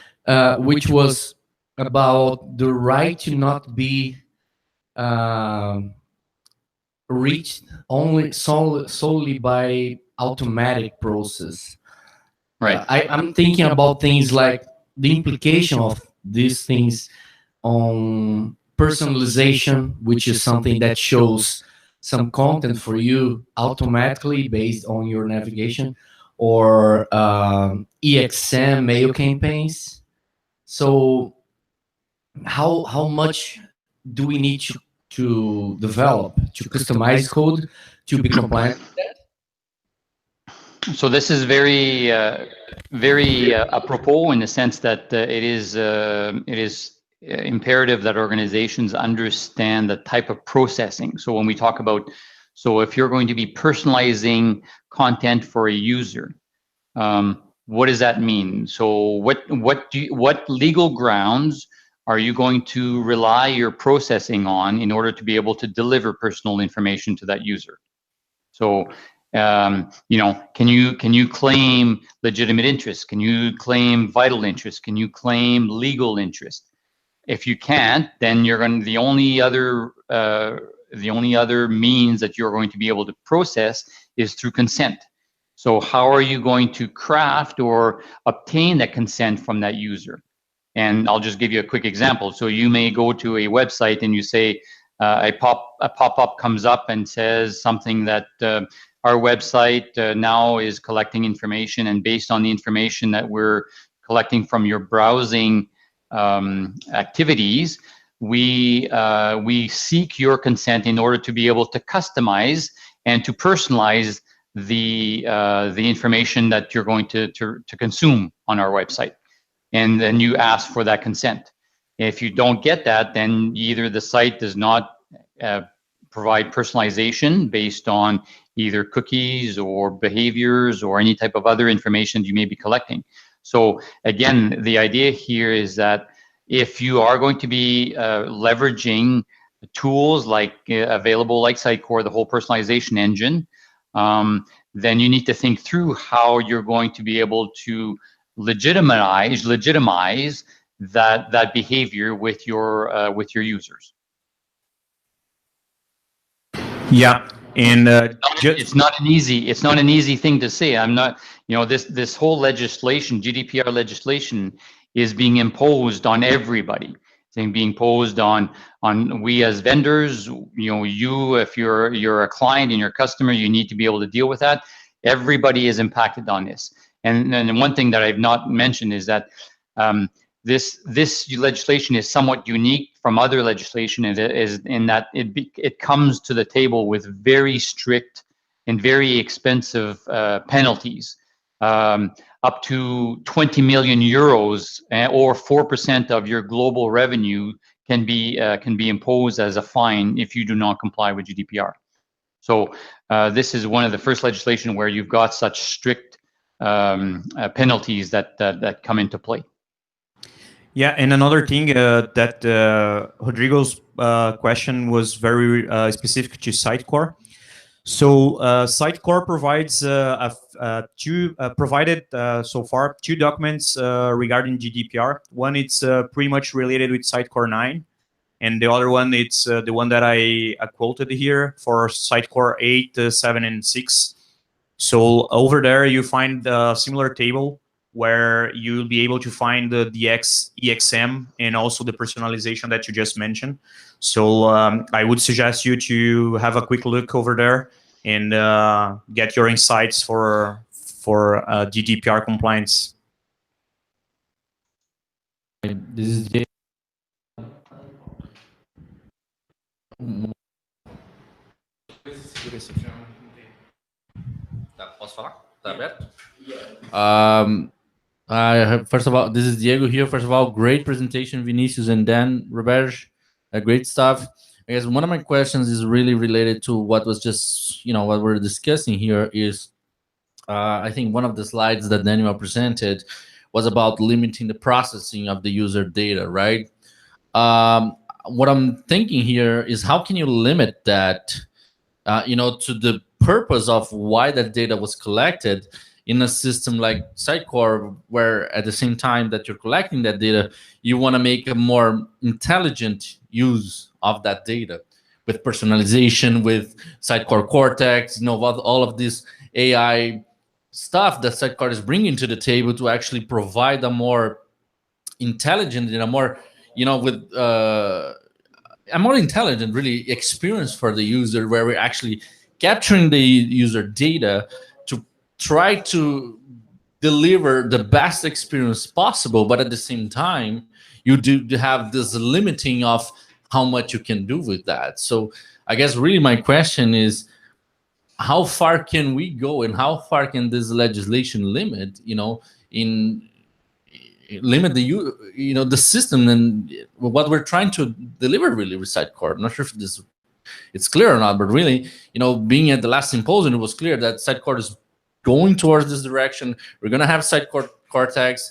which was about the right to not be reached only solely by automatic process. Right. I'm thinking about things like the implication of these things on personalization, which is something that shows some content for you automatically based on your navigation, or EXM mail campaigns. So how much do we need to develop, to customize code to be compliant? So this is very apropos, in the sense that it is imperative that organizations understand the type of processing. So when we talk about, so if you're going to be personalizing content for a user, what does that mean? So what legal grounds are you going to rely your processing on in order to be able to deliver personal information to that user? So can you claim legitimate interest? Can you claim vital interest? Can you claim legal interest? If you can't, then the only other means that you're going to be able to process is through consent. So how are you going to craft or obtain that consent from that user? And I'll just give you a quick example. So you may go to a website and you say, a pop-up comes up and says something that our website now is collecting information, and based on the information that we're collecting from your browsing activities, we seek your consent in order to be able to customize and to personalize the information that you're going to consume on our website. And then you ask for that consent. If you don't get that, then either the site does not provide personalization based on either cookies or behaviors or any type of other information you may be collecting. So again, the idea here is that if you are going to be leveraging tools like available like Sitecore, the whole personalization engine, then you need to think through how you're going to be able to legitimize that behavior with your users. Yeah, and it's not an easy thing to say. I'm not, this whole legislation, GDPR legislation, is being imposed on everybody. It's being imposed on we as vendors. You, if you're a client and you're a customer, you need to be able to deal with that. Everybody is impacted on this. And one thing that I've not mentioned is that this legislation is somewhat unique from other legislation, is in that it comes to the table with very strict and very expensive penalties, up to 20 million euros or 4% of your global revenue can be imposed as a fine if you do not comply with GDPR. So this is one of the first legislation where you've got such strict penalties that come into play. Yeah, and another thing that Rodrigo's question was very specific to Sitecore. So Sitecore provides provided so far two documents regarding GDPR. One it's pretty much related with Sitecore 9, and the other one it's the one that I quoted here for Sitecore 8, 7, and 6. So over there you find a similar table where you'll be able to find the EXM and also the personalization that you just mentioned. So I would suggest you to have a quick look over there and get your insights for GDPR compliance. This is Jay. Posso falar? Tá aberto? First of all, this is Diego here. First of all, great presentation, Vinicius and Dan, Roberge, great stuff. I guess one of my questions is really related to what was just, what we're discussing here is, I think one of the slides that Daniel presented was about limiting the processing of the user data, right? What I'm thinking here is how can you limit that, to the purpose of why that data was collected in a system like Sitecore, where at the same time that you're collecting that data, you want to make a more intelligent use of that data with personalization, with Sitecore Cortex, all of this AI stuff that Sitecore is bringing to the table to actually provide a more intelligent and a more, with a more intelligent, really, experience for the user, where we're actually capturing the user data to try to deliver the best experience possible, but at the same time, you do have this limiting of how much you can do with that. So I guess really my question is, how far can we go, and how far can this legislation limit, limit the system and what we're trying to deliver really with Sitecore? I'm not sure if it's clear or not, but really, being at the last symposium, it was clear that Sitecore is going towards this direction. We're going to have Sitecore Cortex.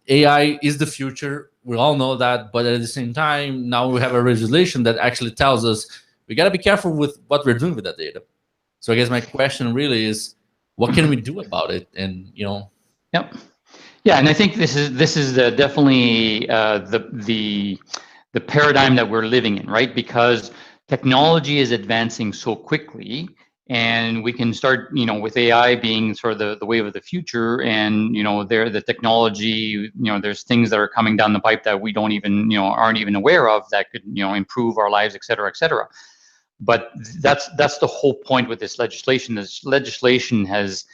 AI is the future. We all know that, but at the same time, now we have a legislation that actually tells us we got to be careful with what we're doing with that data. So I guess my question really is, what can we do about it? And Yep. Yeah, and I think this is definitely the paradigm that we're living in, right? Because technology is advancing so quickly, and we can start, with AI being sort of the wave of the future, and the technology, there's things that are coming down the pipe that we don't even, aren't even aware of, that could, improve our lives, et cetera, et cetera. But that's the whole point with this legislation. This legislation has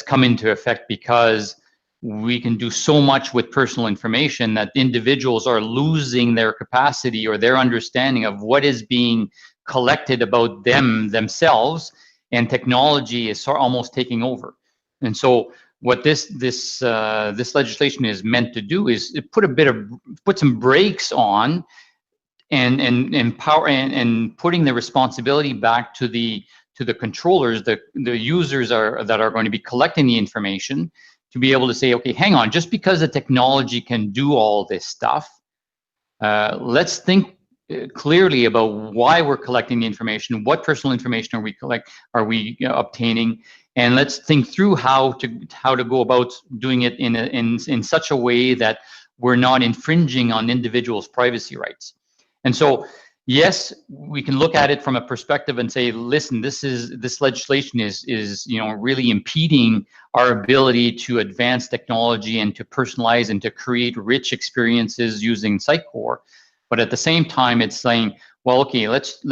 come into effect because we can do so much with personal information that individuals are losing their capacity or their understanding of what is being collected about themselves, and technology is almost taking over. And so what this legislation is meant to do is put some brakes on empower and putting the responsibility back to the controllers, the users that are going to be collecting the information, to be able to say, okay, hang on, just because the technology can do all this stuff, let's think clearly about why we're collecting the information, what personal information are we obtaining, and let's think through how to go about doing it in such a way that we're not infringing on individuals' privacy rights. And so, yes, we can look at it from a perspective and say, listen, this legislation is really impeding our ability to advance technology and to personalize and to create rich experiences using Sitecore. But at the same time, it's saying, well, okay, let's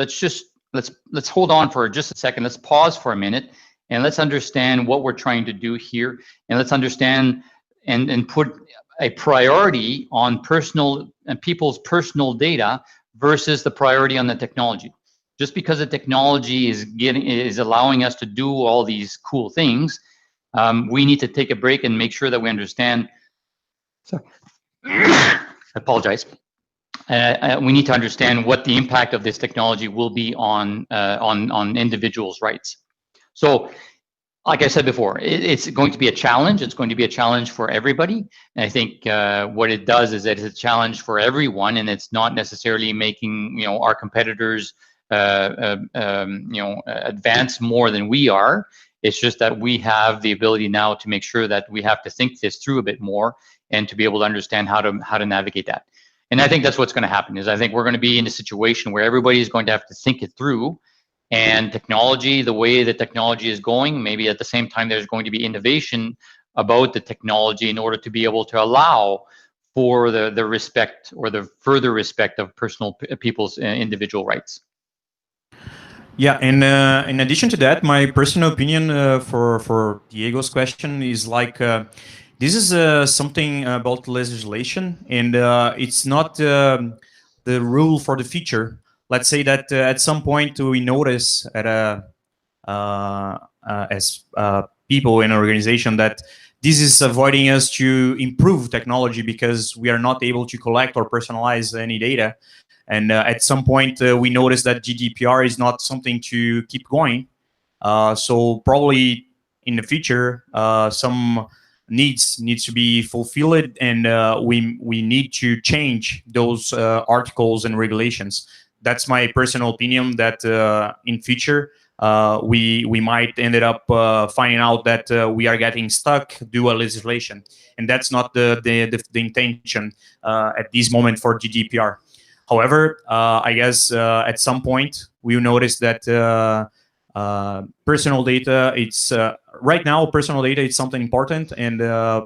hold on for just a second. Let's pause for a minute and let's understand what we're trying to do here, and let's understand and put a priority on people's personal data versus the priority on the technology. Just because the technology is allowing us to do all these cool things, we need to take a break and make sure that we understand. Sorry, I apologize. We need to understand what the impact of this technology will be on individuals' rights. So, like I said before, it's going to be a challenge. It's going to be a challenge for everybody. And I think what it does is that it's a challenge for everyone, and it's not necessarily making our competitors advance more than we are. It's just that we have the ability now to make sure that we have to think this through a bit more and to be able to understand how to navigate that. And I think that's what's going to happen. Is I think we're going to be in a situation where everybody is going to have to think it through. And technology, the way that technology is going, maybe at the same time there's going to be innovation about the technology in order to be able to allow for the respect or the further respect of people's individual rights. Yeah, and in addition to that, my personal opinion for Diego's question is like, this is something about legislation, and it's not the rule for the future. Let's say that at some point we notice as people in an organization that this is avoiding us to improve technology because we are not able to collect or personalize any data. And at some point we notice that GDPR is not something to keep going. So probably in the future, some needs to be fulfilled, and we need to change those articles and regulations. That's my personal opinion, that in future we might end up finding out that we are getting stuck due to legislation, and that's not the intention at this moment for GDPR. However, I guess at some point we'll notice that personal data, it's right now personal data is something important, and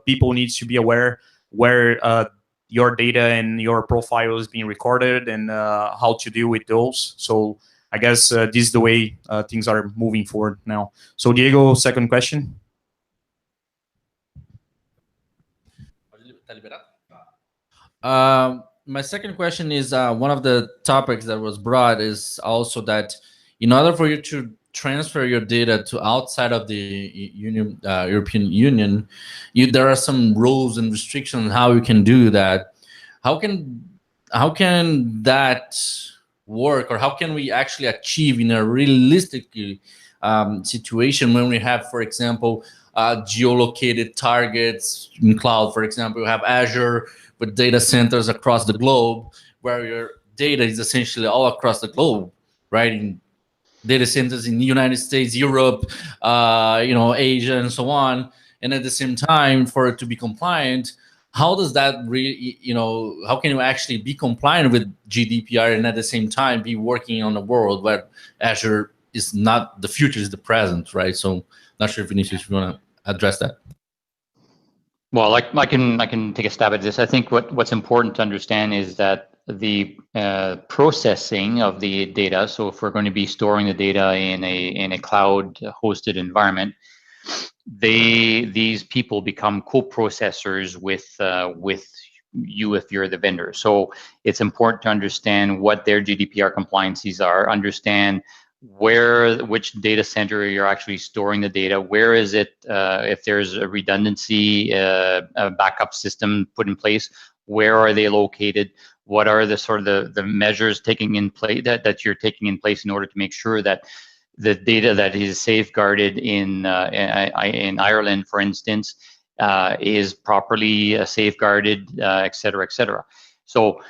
people need to be aware where your data and your profile is being recorded and how to deal with those. So I guess this is the way things are moving forward now. So Diego, second question. My second question is one of the topics that was brought is also that in order for you to transfer your data to outside of the European Union, there are some rules and restrictions on how you can do that. How can that work, or how can we actually achieve in a realistic situation when we have, for example, geolocated targets in cloud? For example, you have Azure with data centers across the globe, where your data is essentially all across the globe, right? In data centers in the United States, Europe, Asia, and so on. And at the same time, for it to be compliant, how does that really, how can you actually be compliant with GDPR and at the same time be working on a world where Azure is not the future, is the present, right? So, not sure if Vinicius, if you want to address that. Well, I can take a stab at this. I think what's important to understand is that the processing of the data. So if we're going to be storing the data in a cloud hosted environment, these people become co-processors with you if you're the vendor. So it's important to understand what their GDPR compliances are, understand which data center you're actually storing the data, where is it, if there's a redundancy, a backup system put in place, where are they located, what are the sort of the measures taking in place that you're taking in place in order to make sure that the data that is safeguarded in Ireland, for instance, is properly safeguarded, et cetera, et cetera. So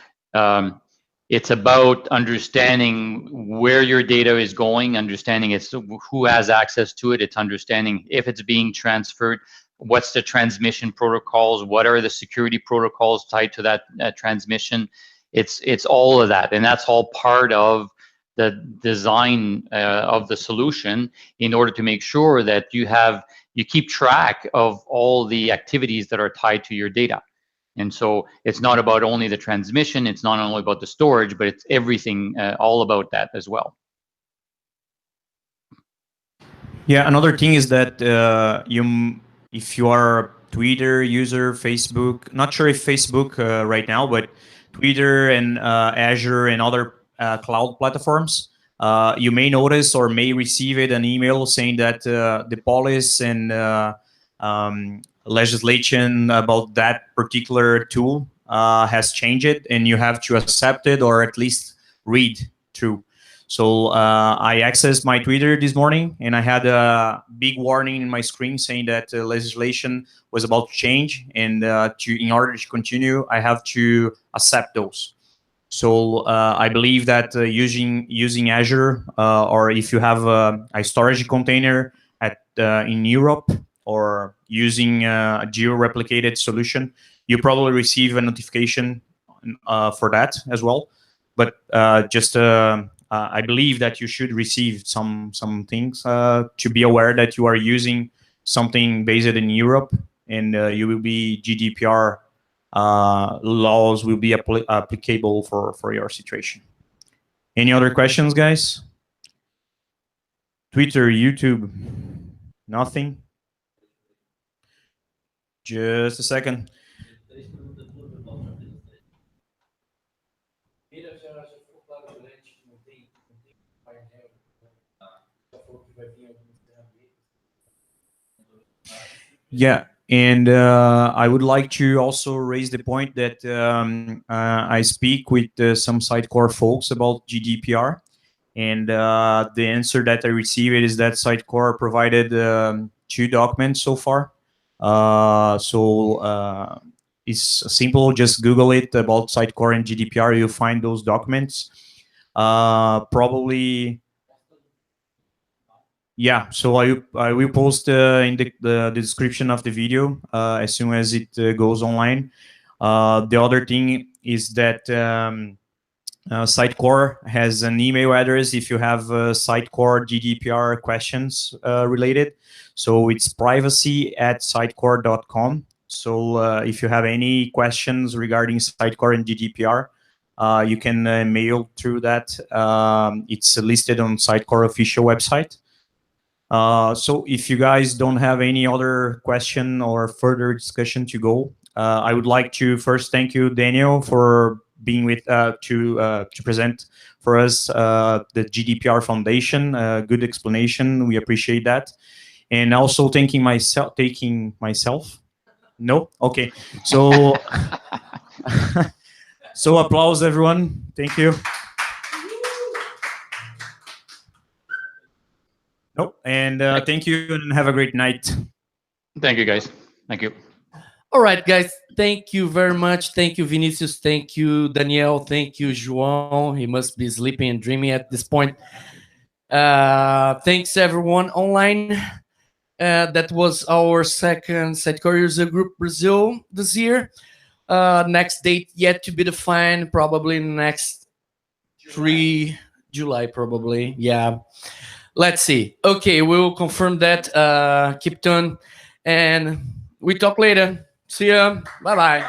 it's about understanding where your data is going, understanding it's who has access to it. It's understanding if it's being transferred, what's the transmission protocols, what are the security protocols tied to that transmission. It's all of that, and that's all part of the design of the solution in order to make sure that you keep track of all the activities that are tied to your data. And so it's not about only the transmission, it's not only about the storage, but it's everything, all about that as well. Yeah, another thing is that if you are a Twitter user, Facebook, not sure if Facebook right now, but Twitter and Azure and other cloud platforms, you may notice or may receive an email saying that the policy and legislation about that particular tool has changed, and you have to accept it or at least read through. So I accessed my Twitter this morning, and I had a big warning in my screen saying that legislation was about to change, and in order to continue, I have to accept those. So I believe that using Azure, or if you have a storage container in Europe, or using a geo-replicated solution, you probably receive a notification for that as well. But I believe that you should receive some things to be aware that you are using something based in Europe, and you will be GDPR laws will be applicable for your situation. Any other questions, guys? Twitter, YouTube, nothing? Just a second. Yeah, and I would like to also raise the point that I speak with some Sitecore folks about GDPR, and the answer that I received is that Sitecore provided 2 documents so far. It's simple, just Google it about Sitecore and GDPR, you'll find those documents. Probably, yeah, so I will post in the description of the video as soon as it goes online. The other thing is that Sitecore has an email address if you have Sitecore GDPR questions related. So it's privacy@sitecore.com. So if you have any questions regarding Sitecore and GDPR, you can mail through that. It's listed on Sitecore official website. So if you guys don't have any other question or further discussion to go, I would like to first thank you, Daniel, for being with to present for us the GDPR Foundation. Good explanation. We appreciate that. And also taking myself. No? Okay. So, so applause, everyone. Thank you. No, and thank you, and have a great night. Thank you, guys. Thank you. All right, guys. Thank you very much. Thank you, Vinicius. Thank you, Daniel. Thank you, João. He must be sleeping and dreaming at this point. Thanks, everyone online. That was our second Sitecore User Group Brazil this year. Next date yet to be defined, probably next July, probably. Yeah. Let's see. Okay, we'll confirm that. Keep tuned, and we talk later. See ya. Bye-bye.